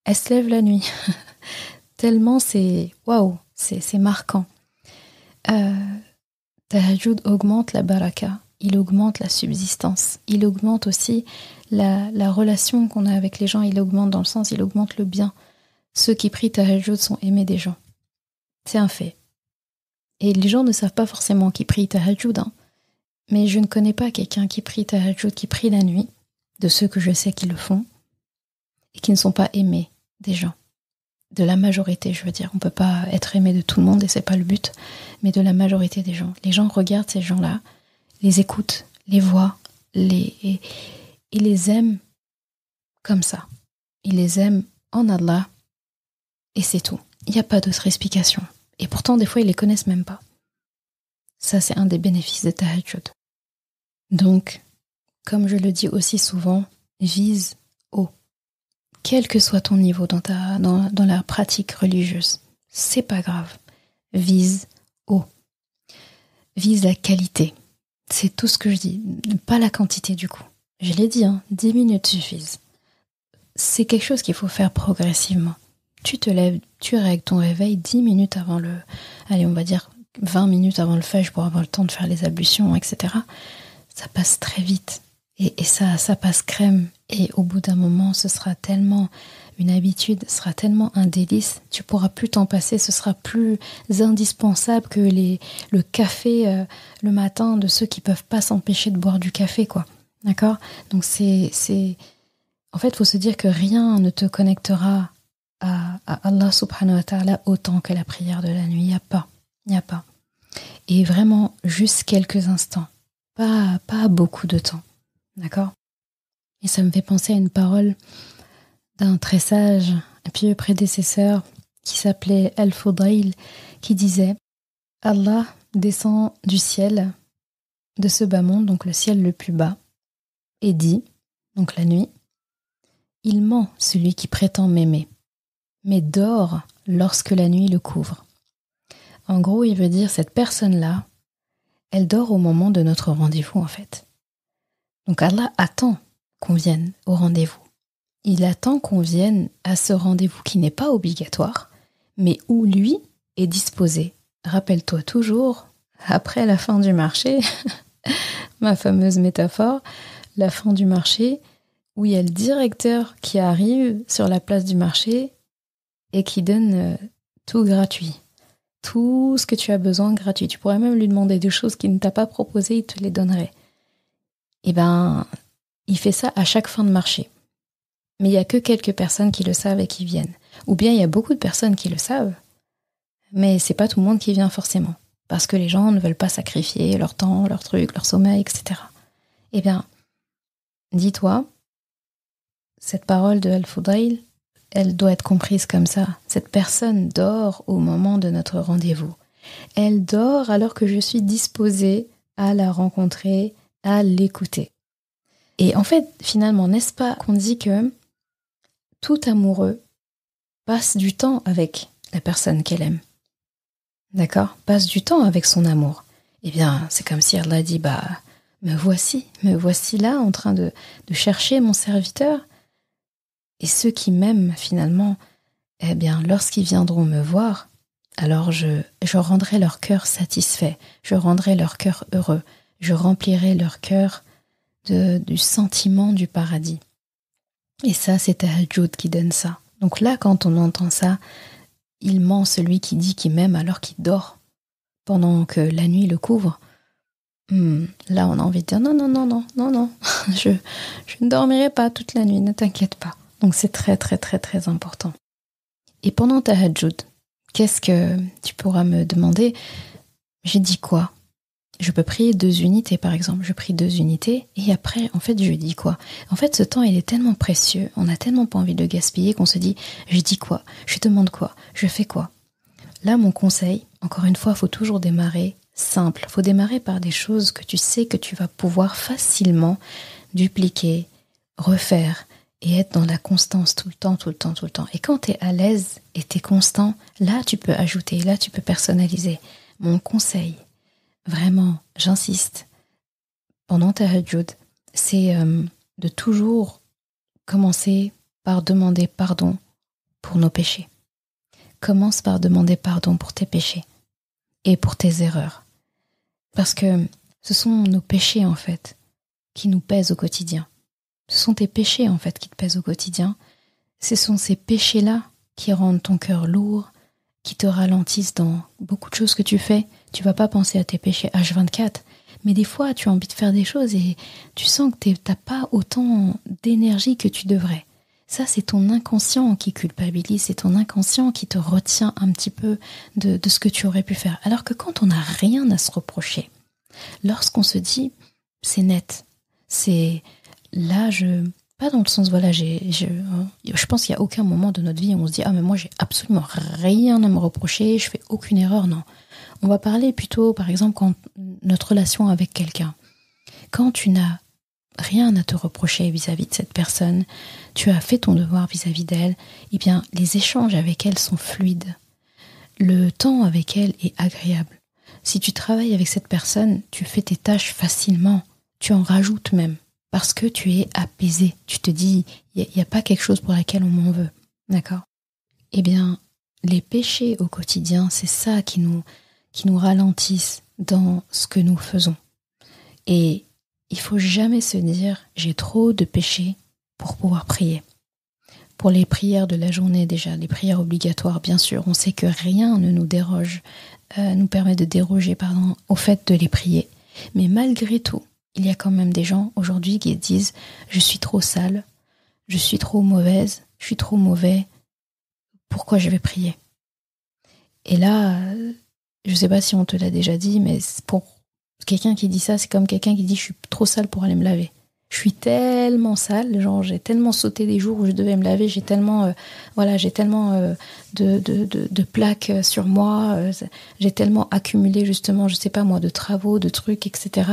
elle se lève la nuit. Tellement c'est waouh, c'est marquant. Tahajjud augmente la baraka, il augmente la subsistance, il augmente aussi la relation qu'on a avec les gens, il augmente dans le sens, il augmente le bien. Ceux qui prient tahajjud sont aimés des gens. C'est un fait. Et les gens ne savent pas forcément qui prie tahajjud, hein. Mais je ne connais pas quelqu'un qui prie tahajjud, qui prie la nuit, de ceux que je sais qui le font, et qui ne sont pas aimés des gens. De la majorité, je veux dire. On peut pas être aimé de tout le monde et c'est pas le but, mais de la majorité des gens. Les gens regardent ces gens-là, les écoutent, les voient, et les aiment comme ça. Ils les aiment en Allah et c'est tout. Il n'y a pas d'autre explication. Et pourtant, des fois, ils les connaissent même pas. Ça, c'est un des bénéfices de tahajjud. Donc, comme je le dis aussi souvent, vise haut. Quel que soit ton niveau dans la pratique religieuse, c'est pas grave. Vise haut. Vise la qualité. C'est tout ce que je dis. Pas la quantité du coup. Je l'ai dit, 10 minutes suffisent. C'est quelque chose qu'il faut faire progressivement. Tu te lèves, tu règles ton réveil 10 minutes avant allez, on va dire 20 minutes avant le fajr pour avoir le temps de faire les ablutions, etc. Ça passe très vite. Et ça passe crème. Et au bout d'un moment, ce sera tellement une habitude, ce sera tellement un délice, tu pourras plus t'en passer, ce sera plus indispensable que le café le matin de ceux qui peuvent pas s'empêcher de boire du café, quoi. D'accord? Donc en fait, il faut se dire que rien ne te connectera à Allah subhanahu wa ta'ala autant que la prière de la nuit. Il n'y a pas. Et vraiment, juste quelques instants. Pas beaucoup de temps. D'accord? Et ça me fait penser à une parole d'un très sage, un pieux prédécesseur qui s'appelait Al-Fudayl, qui disait « Allah descend du ciel, de ce bas monde, donc le ciel le plus bas, et dit, donc la nuit, « Il ment celui qui prétend m'aimer, mais dort lorsque la nuit le couvre. » En gros, il veut dire cette personne-là, elle dort au moment de notre rendez-vous en fait. Donc Allah attend qu'on vienne au rendez-vous. Il attend qu'on vienne à ce rendez-vous qui n'est pas obligatoire, mais où lui est disposé. Rappelle-toi toujours, après la fin du marché, ma fameuse métaphore, la fin du marché, où il y a le directeur qui arrive sur la place du marché et qui donne tout gratuit. Tout ce que tu as besoin gratuit. Tu pourrais même lui demander des choses qu'il ne t'a pas proposées, il te les donnerait. Eh ben, il fait ça à chaque fin de marché. Mais il n'y a que quelques personnes qui le savent et qui viennent. Ou bien il y a beaucoup de personnes qui le savent, mais c'est pas tout le monde qui vient forcément. Parce que les gens ne veulent pas sacrifier leur temps, leur truc, leur sommeil, etc. Eh bien, dis-toi, cette parole de Al-Fudayl, elle doit être comprise comme ça. Cette personne dort au moment de notre rendez-vous. Elle dort alors que je suis disposée à la rencontrer, à l'écouter. Et en fait, finalement, n'est-ce pas qu'on dit que tout amoureux passe du temps avec la personne qu'elle aime. D'accord ? Passe du temps avec son amour. Eh bien, c'est comme si Allah dit, me voici là en train de chercher mon serviteur. Et ceux qui m'aiment finalement, eh bien, lorsqu'ils viendront me voir, alors je rendrai leur cœur satisfait, je rendrai leur cœur heureux, je remplirai leur cœur du sentiment du paradis. Et ça, c'est Tahajjud qui donne ça. Donc là, quand on entend ça, il ment celui qui dit qu'il m'aime alors qu'il dort pendant que la nuit le couvre. Là, on a envie de dire non, je ne dormirai pas toute la nuit, ne t'inquiète pas. Donc c'est très très très très important. Et pendant Tahajjud, qu'est-ce que tu pourras me demander ? J'ai dit quoi ? Je peux prier 2 unités par exemple, je prie 2 unités et après en fait je dis quoi ? En fait ce temps il est tellement précieux, on n'a tellement pas envie de le gaspiller qu'on se dit je dis quoi ? Je demande quoi ? Je fais quoi ? Là mon conseil, encore une fois, il faut toujours démarrer simple, il faut démarrer par des choses que tu sais que tu vas pouvoir facilement dupliquer, refaire et être dans la constance tout le temps. Et quand tu es à l'aise et tu es constant, là tu peux ajouter, là tu peux personnaliser. Mon conseil, vraiment, j'insiste, pendant Tahajjud, c'est de toujours commencer par demander pardon pour nos péchés. Commence par demander pardon pour tes péchés et pour tes erreurs. Parce que ce sont nos péchés, en fait, qui nous pèsent au quotidien. Ce sont tes péchés, en fait, qui te pèsent au quotidien. Ce sont ces péchés-là qui rendent ton cœur lourd, qui te ralentissent dans beaucoup de choses que tu fais. Tu vas pas penser à tes péchés H24, mais des fois, tu as envie de faire des choses et tu sens que t'as pas autant d'énergie que tu devrais. Ça, c'est ton inconscient qui culpabilise, c'est ton inconscient qui te retient un petit peu de ce que tu aurais pu faire. Alors que quand on n'a rien à se reprocher, lorsqu'on se dit, c'est net, c'est là, pas dans le sens, voilà, je pense qu'il n'y a aucun moment de notre vie où on se dit, mais moi, j'ai absolument rien à me reprocher, je fais aucune erreur, non. On va parler plutôt, par exemple, quand notre relation avec quelqu'un. Quand tu n'as rien à te reprocher vis-à-vis de cette personne, tu as fait ton devoir vis-à-vis d'elle, eh bien, les échanges avec elle sont fluides. Le temps avec elle est agréable. Si tu travailles avec cette personne, tu fais tes tâches facilement. Tu en rajoutes même, parce que tu es apaisé. Tu te dis, il n'y a pas quelque chose pour laquelle on m'en veut. D'accord ? Eh bien, les péchés au quotidien, c'est ça qui nous ralentissent dans ce que nous faisons. Et il faut jamais se dire j'ai trop de péchés pour pouvoir prier. Pour les prières de la journée déjà, les prières obligatoires, bien sûr, on sait que rien ne nous nous permet de déroger au fait de les prier. Mais malgré tout, il y a quand même des gens aujourd'hui qui disent je suis trop sale, je suis trop mauvaise, je suis trop mauvais, pourquoi je vais prier ? Et là, je sais pas si on te l'a déjà dit, mais pour quelqu'un qui dit ça, c'est comme quelqu'un qui dit je suis trop sale pour aller me laver. Je suis tellement sale, genre j'ai tellement sauté des jours où je devais me laver, j'ai tellement de plaques sur moi, j'ai tellement accumulé justement, je sais pas moi, de travaux, de trucs, etc.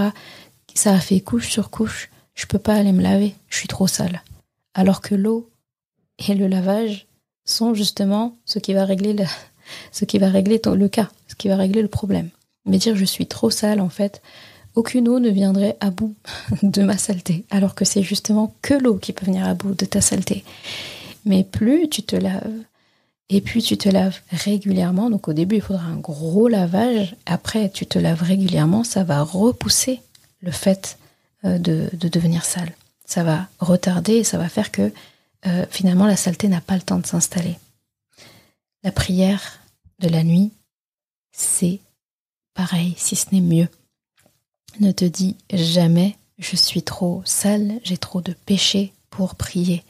Ça a fait couche sur couche, je peux pas aller me laver, je suis trop sale. Alors que l'eau et le lavage sont justement ce qui va régler le cas, ce qui va régler le problème. Mais dire je suis trop sale, en fait, aucune eau ne viendrait à bout de ma saleté, alors que c'est justement que l'eau qui peut venir à bout de ta saleté. Mais plus tu te laves, et plus tu te laves régulièrement, donc au début il faudra un gros lavage, après tu te laves régulièrement, ça va repousser le fait de devenir sale. Ça va retarder et ça va faire que finalement la saleté n'a pas le temps de s'installer. La prière de la nuit, c'est pareil, si ce n'est mieux. Ne te dis jamais je suis trop sale, j'ai trop de péchés pour prier.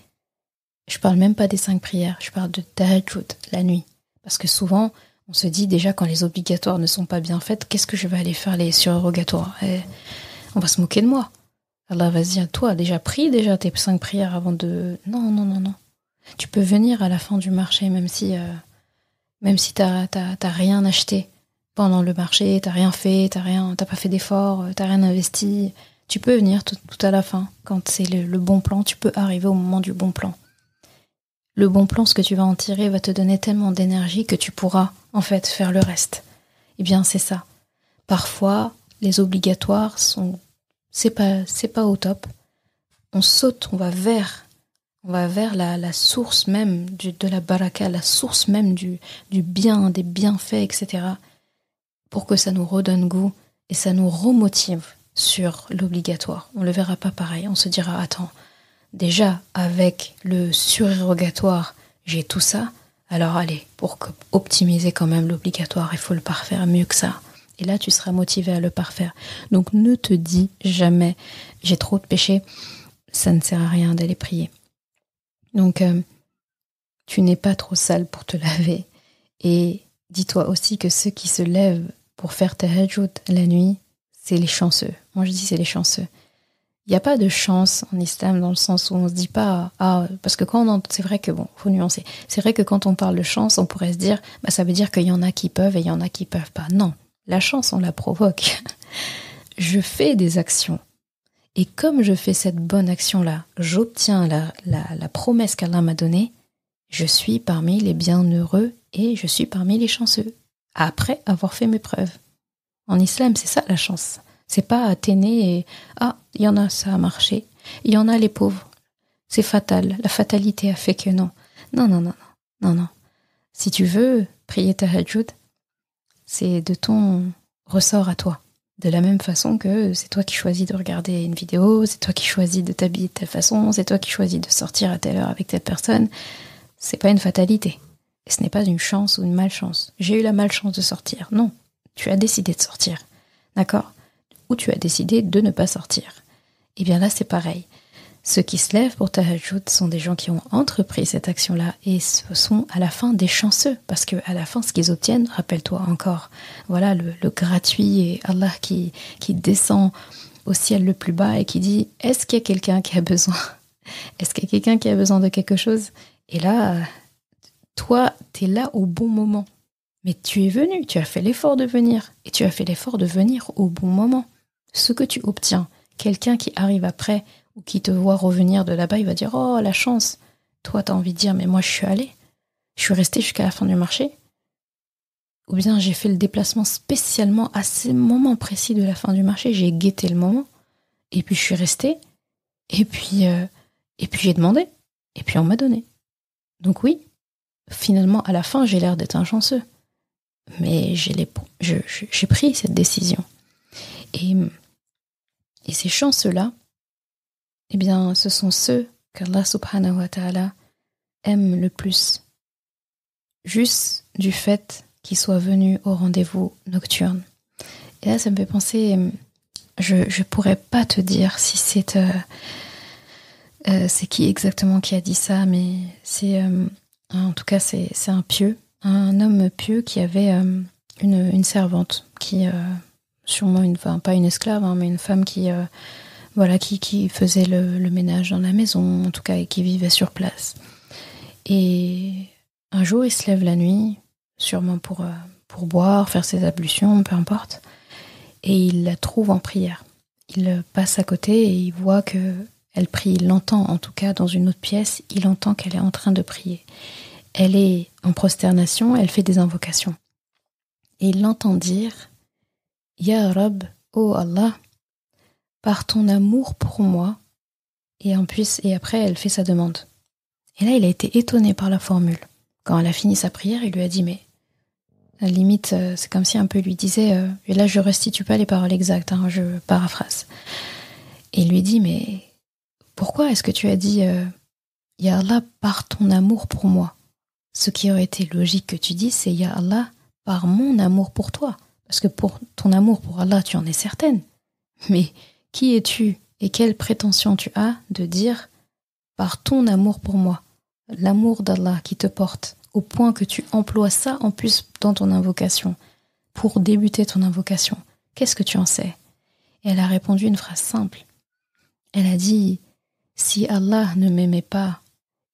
Je parle même pas des 5 prières, je parle de Tahajjud, la nuit. Parce que souvent, on se dit déjà quand les obligatoires ne sont pas bien faites, qu'est-ce que je vais aller faire les surrogatoires ? On va se moquer de moi. Allah va se dire, toi, déjà prie déjà tes 5 prières avant de... Non. Tu peux venir à la fin du marché, même si t'as rien acheté pendant le marché, t'as rien fait, t'as pas fait d'effort, t'as rien investi. Tu peux venir tout à la fin. Quand c'est le bon plan, tu peux arriver au moment du bon plan. le bon plan, ce que tu vas en tirer va te donner tellement d'énergie que tu pourras en fait faire le reste. Eh bien, c'est ça. Parfois, les obligatoires c'est pas au top. On saute, on va vers la source même de la baraka, la source même du bien, des bienfaits, etc. pour que ça nous redonne goût et ça nous remotive sur l'obligatoire. On le verra pas pareil. On se dira, attends, déjà avec le surérogatoire, j'ai tout ça. Alors allez, pour optimiser quand même l'obligatoire, il faut le parfaire mieux que ça. Et là, tu seras motivé à le parfaire. Donc ne te dis jamais, j'ai trop de péchés, ça ne sert à rien d'aller prier. Donc, tu n'es pas trop sale pour te laver. Et dis-toi aussi que ceux qui se lèvent pour faire tahajjud la nuit, c'est les chanceux. Moi, je dis c'est les chanceux. Il n'y a pas de chance en islam dans le sens où on se dit pas parce que c'est vrai que faut nuancer. C'est vrai que quand on parle de chance, on pourrait se dire ça veut dire qu'il y en a qui peuvent et il y en a qui peuvent pas. Non, la chance on la provoque. Je fais des actions et comme je fais cette bonne action là, j'obtiens la promesse qu'Allah m'a donnée. Je suis parmi les bienheureux et je suis parmi les chanceux après avoir fait mes preuves. En islam, c'est ça la chance. C'est pas t'es né et il y en a, ça a marché. Il y en a les pauvres. C'est fatal. La fatalité a fait que non. Non. Si tu veux prier tahajjud, c'est de ton ressort à toi. De la même façon que c'est toi qui choisis de regarder une vidéo, c'est toi qui choisis de t'habiller de telle façon, c'est toi qui choisis de sortir à telle heure avec telle personne. C'est pas une fatalité. Et ce n'est pas une chance ou une malchance. J'ai eu la malchance de sortir. Non, tu as décidé de sortir. D'accord ? Ou tu as décidé de ne pas sortir. Et bien là, c'est pareil. Ceux qui se lèvent pour tahajjud sont des gens qui ont entrepris cette action-là et ce sont à la fin des chanceux. Parce que à la fin, ce qu'ils obtiennent, rappelle-toi encore, voilà le gratuit et Allah qui descend au ciel le plus bas et qui dit « Est-ce qu'il y a quelqu'un qui a besoin ? Est-ce qu'il y a quelqu'un qui a besoin de quelque chose ?» Et là, toi, t'es là au bon moment. Mais tu es venu, tu as fait l'effort de venir. Et tu as fait l'effort de venir au bon moment. Ce que tu obtiens, quelqu'un qui arrive après ou qui te voit revenir de là-bas, il va dire « Oh, la chance !» Toi, t'as envie de dire « Mais moi, je suis allée. Je suis restée jusqu'à la fin du marché. » Ou bien j'ai fait le déplacement spécialement à ce moment précis de la fin du marché. J'ai guetté le moment. Et puis, je suis restée. Et puis j'ai demandé. Et puis, on m'a donné. Donc oui, finalement, à la fin, j'ai l'air d'être un chanceux. Mais j'ai pris cette décision. Et ces chanceux-là, eh bien, ce sont ceux qu'Allah subhanahu wa ta'ala aime le plus. Juste du fait qu'ils soient venus au rendez-vous nocturne. Et là, ça me fait penser, je pourrais pas te dire si c'est qui exactement qui a dit ça, mais c'est en tout cas c'est un pieux, un homme pieux qui avait une servante qui sûrement pas une esclave, mais une femme qui faisait le ménage dans la maison, en tout cas, et qui vivait sur place. Et un jour, il se lève la nuit, sûrement pour boire, faire ses ablutions, peu importe, et il la trouve en prière. Il passe à côté et il voit qu'elle prie. Il l'entend, en tout cas, dans une autre pièce, il entend qu'elle est en train de prier. Elle est en prosternation, elle fait des invocations. Et il l'entend dire « Ya Rab, oh Allah, par ton amour pour moi », et après elle fait sa demande. Et là, il a été étonné par la formule. Quand elle a fini sa prière, il lui a dit « Mais, à la limite, c'est comme si un peu lui disait, et là je restitue pas les paroles exactes, je paraphrase. Et il lui dit « Mais pourquoi est-ce que tu as dit Ya Allah, par ton amour pour moi ?» Ce qui aurait été logique que tu dises, c'est « Ya Allah, par mon amour pour toi ». Parce que pour ton amour pour Allah, tu en es certaine. Mais qui es-tu et quelle prétention tu as de dire « par ton amour pour moi », l'amour d'Allah qui te porte, au point que tu emploies ça en plus dans ton invocation, pour débuter ton invocation. Qu'est-ce que tu en sais ? Et elle a répondu une phrase simple. Elle a dit « Si Allah ne m'aimait pas,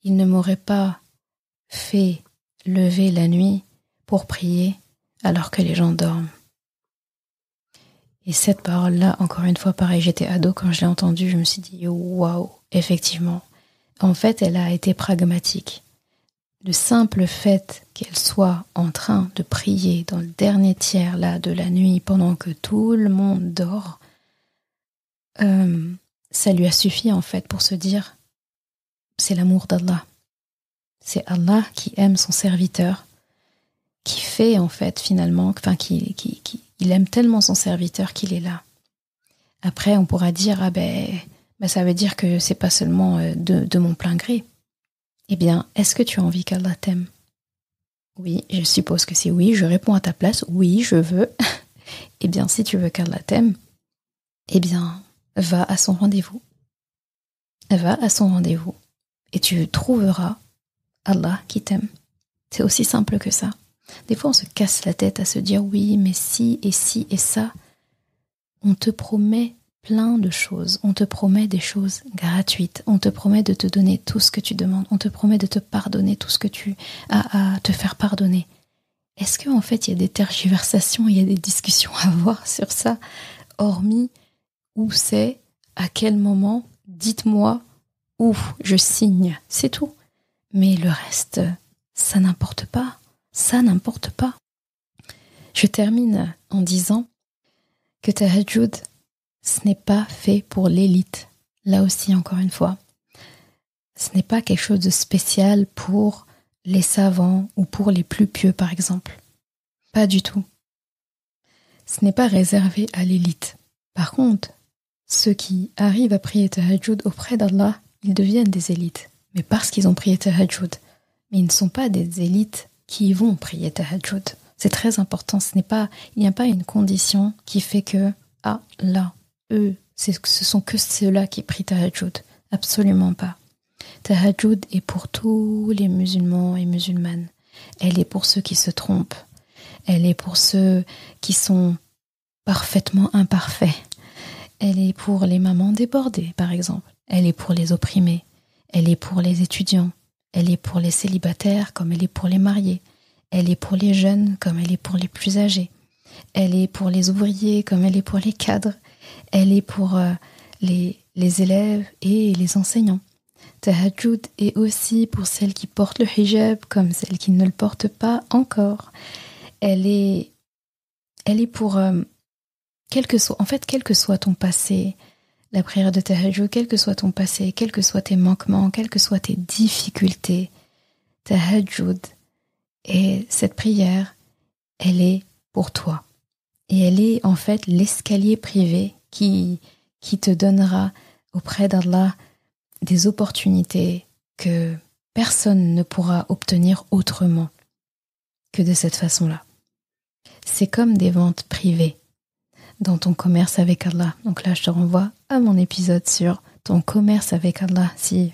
il ne m'aurait pas fait lever la nuit pour prier alors que les gens dorment. » Et cette parole-là, encore une fois, pareil, j'étais ado quand je l'ai entendue, je me suis dit « Waouh, effectivement. » En fait, elle a été pragmatique. le simple fait qu'elle soit en train de prier dans le dernier tiers là, de la nuit pendant que tout le monde dort, ça lui a suffi en fait pour se dire c'est l'amour d'Allah. C'est Allah qui aime son serviteur, qui fait en fait finalement, il aime tellement son serviteur qu'il est là. Après on pourra dire ça veut dire que c'est pas seulement de mon plein gré. Eh bien, est-ce que tu as envie qu'Allah t'aime? Oui, je suppose que c'est oui, je réponds à ta place, oui, je veux. Eh bien, si tu veux qu'Allah t'aime, eh bien, va à son rendez-vous. Va à son rendez-vous et tu trouveras Allah qui t'aime. C'est aussi simple que ça. Des fois, on se casse la tête à se dire oui, mais si et ça. On te promet plein de choses. On te promet des choses gratuites. On te promet de te donner tout ce que tu demandes. On te promet de te pardonner tout ce que tu as à te faire pardonner. Est-ce qu'en fait, il y a des tergiversations, il y a des discussions à avoir sur ça, hormis où c'est, à quel moment, dites-moi où je signe, c'est tout. Mais le reste, ça n'importe pas. Ça n'importe pas. Je termine en disant que Tahajjud, ce n'est pas fait pour l'élite. Là aussi, encore une fois, ce n'est pas quelque chose de spécial pour les savants ou pour les plus pieux, par exemple. Pas du tout. Ce n'est pas réservé à l'élite. Par contre, ceux qui arrivent à prier Tahajjud auprès d'Allah, ils deviennent des élites. Mais parce qu'ils ont prié Tahajjud. Mais ils ne sont pas des élites qui vont prier Tahajjud. C'est très important. Il n'y a pas une condition qui fait que, là, ce sont que ceux-là qui prient Tahajjud. Absolument pas. Tahajjud est pour tous les musulmans et musulmanes. Elle est pour ceux qui se trompent. Elle est pour ceux qui sont parfaitement imparfaits. Elle est pour les mamans débordées, par exemple. Elle est pour les opprimés. Elle est pour les étudiants. Elle est pour les célibataires comme elle est pour les mariés. Elle est pour les jeunes comme elle est pour les plus âgés. Elle est pour les ouvriers comme elle est pour les cadres. Elle est pour les élèves et les enseignants. Tahajjud est aussi pour celles qui portent le hijab comme celles qui ne le portent pas encore. Elle est pour quel que soit ton passé, la prière de Tahajjud, quel que soit ton passé, quels que soient tes manquements, quelles que soient tes difficultés, Tahajjud et cette prière, elle est pour toi. Et elle est en fait l'escalier privé qui te donnera auprès d'Allah des opportunités que personne ne pourra obtenir autrement que de cette façon-là. C'est comme des ventes privées dans ton commerce avec Allah. Donc là, je te renvoie à mon épisode sur ton commerce avec Allah, si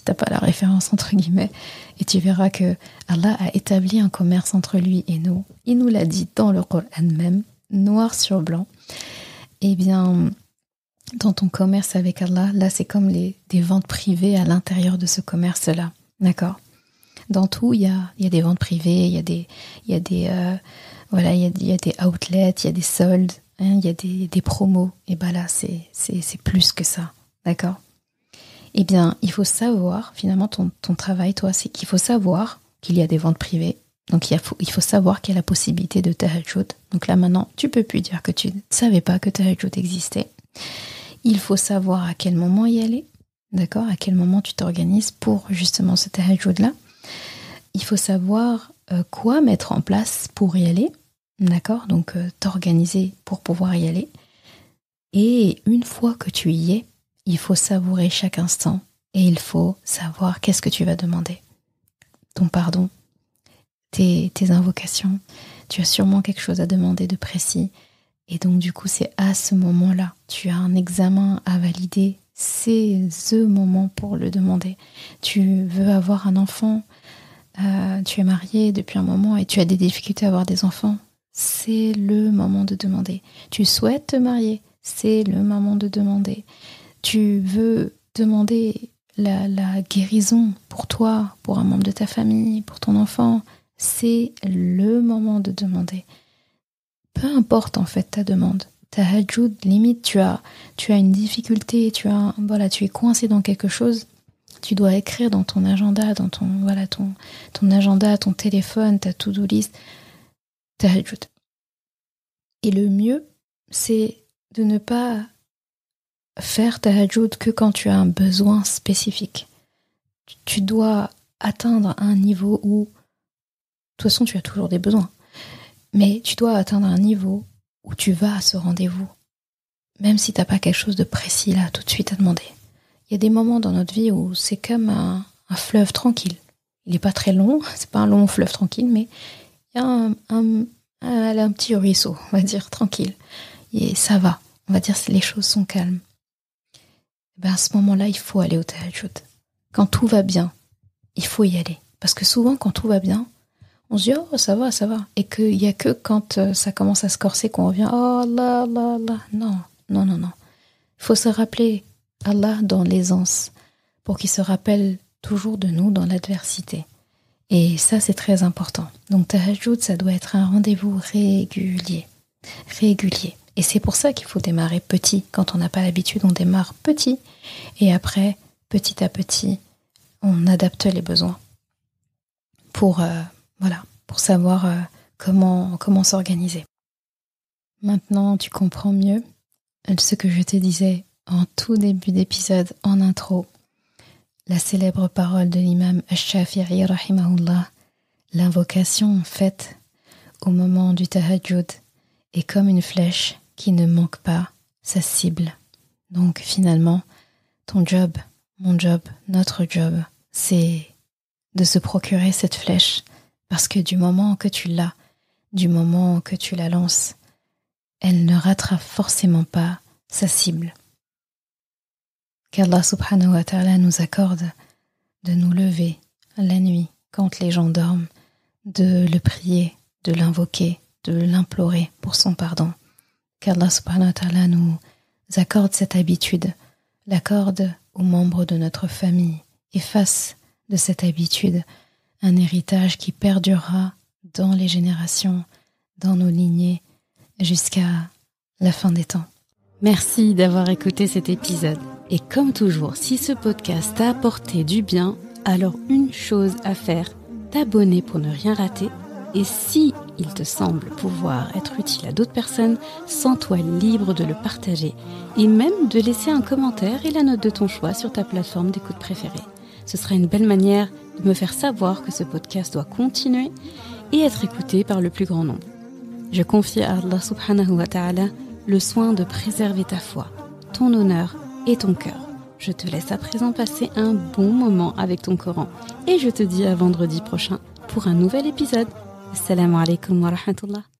t'as pas la référence entre guillemets, et tu verras que Allah a établi un commerce entre lui et nous. Il nous l'a dit dans le Coran même, noir sur blanc. Eh bien, dans ton commerce avec Allah, là, c'est comme des ventes privées à l'intérieur de ce commerce-là. D'accord? Dans tout, il y a des ventes privées, il y a des outlets, il y a des soldes, il y a des promos. Et ben là, c'est plus que ça. D'accord? Eh bien, il faut savoir, finalement, ton travail, toi, c'est qu'il faut savoir qu'il y a des ventes privées. Donc, il faut savoir qu'il y a la possibilité de Tahajjud. Donc là, maintenant, tu peux plus dire que tu ne savais pas que Tahajjud existait. Il faut savoir à quel moment y aller. D'accord? À quel moment tu t'organises pour justement ce Tahajjud-là. Il faut savoir quoi mettre en place pour y aller. D'accord? Donc, t'organiser pour pouvoir y aller. Et une fois que tu y es, il faut savourer chaque instant et il faut savoir qu'est-ce que tu vas demander. Ton pardon, tes invocations, tu as sûrement quelque chose à demander de précis. Et donc du coup, c'est à ce moment-là, tu as un examen à valider, c'est ce moment pour le demander. Tu veux avoir un enfant, tu es marié depuis un moment et tu as des difficultés à avoir des enfants, c'est le moment de demander. Tu souhaites te marier, c'est le moment de demander. Tu veux demander la guérison pour toi, pour un membre de ta famille, pour ton enfant, c'est le moment de demander. Peu importe en fait ta demande. Tahajjud, limite tu as une difficulté, tu es coincé dans quelque chose, Tu dois écrire dans ton agenda, dans ton agenda, ton téléphone, ta to-do list, tahajjud. Et le mieux, c'est de ne pas faire tahajjud que quand tu as un besoin spécifique. Tu dois atteindre un niveau où, de toute façon, tu as toujours des besoins, mais tu dois atteindre un niveau où tu vas à ce rendez-vous, même si tu n'as pas quelque chose de précis là, tout de suite à demander. Il y a des moments dans notre vie où c'est comme un fleuve tranquille. Il n'est pas très long, c'est pas un long fleuve tranquille, mais il y a un petit ruisseau, on va dire, tranquille. Et ça va, on va dire que les choses sont calmes. À ce moment-là, il faut aller au tahajjud. Quand tout va bien, il faut y aller. Parce que souvent, quand tout va bien, on se dit « Oh, ça va ». Et qu'il n'y a que quand ça commence à se corser qu'on revient « Oh, Allah, Allah, Allah ». Non. Il faut se rappeler Allah dans l'aisance pour qu'il se rappelle toujours de nous dans l'adversité. Et ça, c'est très important. Donc, tahajjud, ça doit être un rendez-vous régulier. Et c'est pour ça qu'il faut démarrer petit. Quand on n'a pas l'habitude, on démarre petit. Et après, petit à petit, on adapte les besoins pour savoir comment s'organiser. Maintenant, tu comprends mieux ce que je te disais en tout début d'épisode, en intro. La célèbre parole de l'imam Ash-Shafi'i rahimahullah, l'invocation faite au moment du tahajjud est comme une flèche qui ne manque pas sa cible. Donc finalement, ton job, mon job, notre job, c'est de se procurer cette flèche, parce que du moment que tu l'as, du moment que tu la lances, elle ne ratera forcément pas sa cible. Qu'Allah subhanahu wa ta'ala nous accorde de nous lever la nuit quand les gens dorment, de le prier, de l'invoquer, de l'implorer pour son pardon. Qu'Allah subhanahu wa ta'ala nous accorde cette habitude, l'accorde aux membres de notre famille et fasse de cette habitude un héritage qui perdurera dans les générations, dans nos lignées, jusqu'à la fin des temps. Merci d'avoir écouté cet épisode. Et comme toujours, si ce podcast t'a apporté du bien, alors une chose à faire, t'abonner pour ne rien rater. Et si il te semble pouvoir être utile à d'autres personnes, sens-toi libre de le partager et même de laisser un commentaire et la note de ton choix sur ta plateforme d'écoute préférée. Ce sera une belle manière de me faire savoir que ce podcast doit continuer et être écouté par le plus grand nombre. Je confie à Allah subhanahu wa ta'ala le soin de préserver ta foi, ton honneur et ton cœur. Je te laisse à présent passer un bon moment avec ton Coran et je te dis à vendredi prochain pour un nouvel épisode. Assalamu alaikum wa rahmatullah.